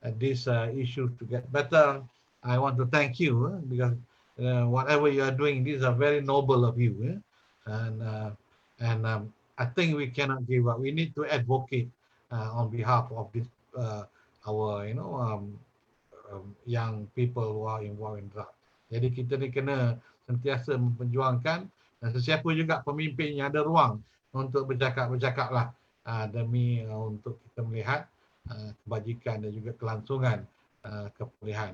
at this issue to get better, I want to thank you because whatever you are doing, these are very noble of you, and I think we cannot give up. We need to advocate on behalf of this our young people who are involved in drugs. Jadi kita ni kena sentiasa memperjuangkan, dan sesiapa juga pemimpin yang ada ruang untuk bercakap lah demi untuk kita melihat kebajikan dan juga kelangsungan kepulihan.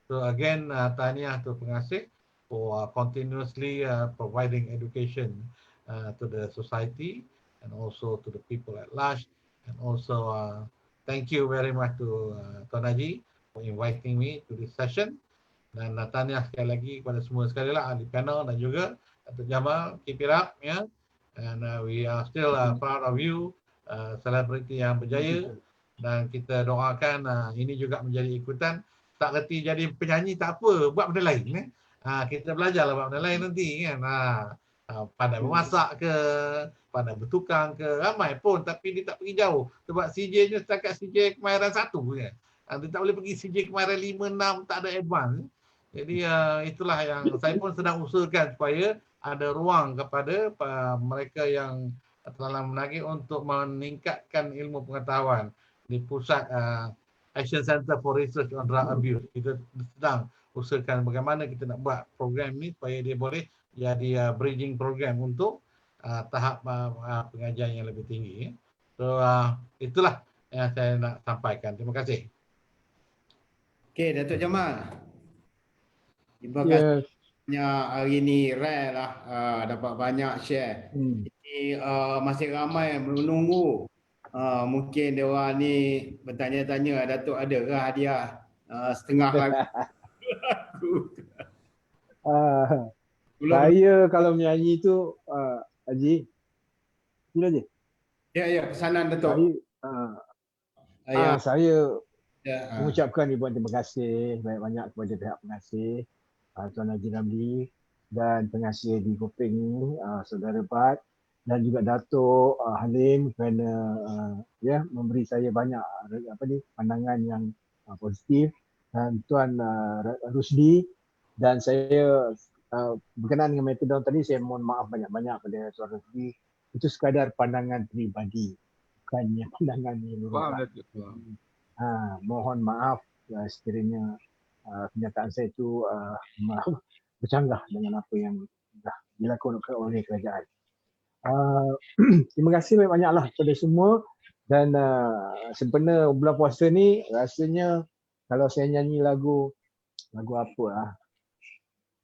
So again, tahniah to pengasih for continuously providing education to the society and also to the people at large, and also thank you very much to Tuan Haji for inviting me to this session. Dan tahniah sekali lagi kepada semua sekali lah ahli panel dan juga Datuk Jamal, keep it up ya. And we are still proud of you, selebriti yang berjaya, dan kita doakan ini juga menjadi ikutan. Tak reti jadi penyanyi tak apa, buat benda lain. Kita belajarlah buat benda lain nanti kan. Pandai memasak ke, pandai bertukang ke, ramai pun tapi dia tak pergi jauh. Sebab CJ nya setakat CJ kemahiran 1 je. Dia tak boleh pergi CJ kemahiran 5, 6, tak ada advance. Jadi itulah yang saya pun sedang usahakan supaya ada ruang kepada mereka yang telah menagih untuk meningkatkan ilmu pengetahuan di pusat Action Center for Research on Drug Abuse. Kita sedang usahakan bagaimana kita nak buat program ni supaya dia boleh jadi bridging program untuk tahap pengajian yang lebih tinggi. So itulah yang saya nak sampaikan. Terima kasih. Okey, Datuk Jamal. Terima kasih banyak hari ni, rare lah dapat banyak share. Ini masih ramai yang menunggu. Mungkin dia orang ni bertanya-tanya, Datuk ada ke hadiah setengah lagu? Saya kalau menyanyi tu Haji, sila je. Ya, pesanan Datuk. Saya mengucapkan ribuan terima kasih banyak-banyak kepada pihak pengasih Tuan Haji Ramli dan pengasih di Kopeng ni, Saudara Bat, dan juga Datuk Halim kerana memberi saya banyak pandangan yang positif, dan Tuan Rusdi, dan saya berkenaan dengan metodologi tadi, saya mohon maaf banyak-banyak pada Tuan Rusdi. Itu sekadar pandangan peribadi, bukannya pandangan menyeluruh. Mohon maaf sekiranya kenyataan saya itu bercanggah dengan apa yang dah dilakukan oleh kerajaan. Terima kasih banyak-banyaklah kepada semua, dan sempena bulan puasa ni rasanya kalau saya nyanyi lagu apa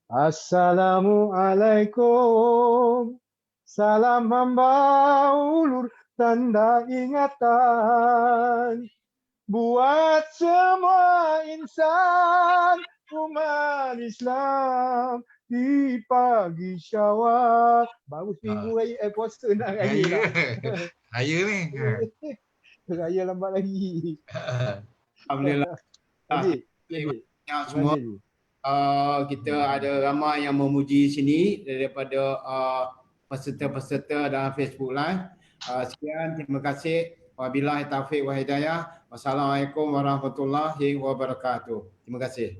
Assalamualaikum, salam hamba ulur tanda ingatan buat semua insan umat Islam di pagi Syawal. Baru seminggu raya puasa nak raya. Raya ni. Raya lambat lagi. Alhamdulillah. Banyak semua. Kita ada ramai yang memuji sini daripada peserta-peserta dalam Facebook Live. Sekian, terima kasih. Wabillahi taufiq wa hidayah. Wassalamualaikum warahmatullahi wabarakatuh. Terima kasih.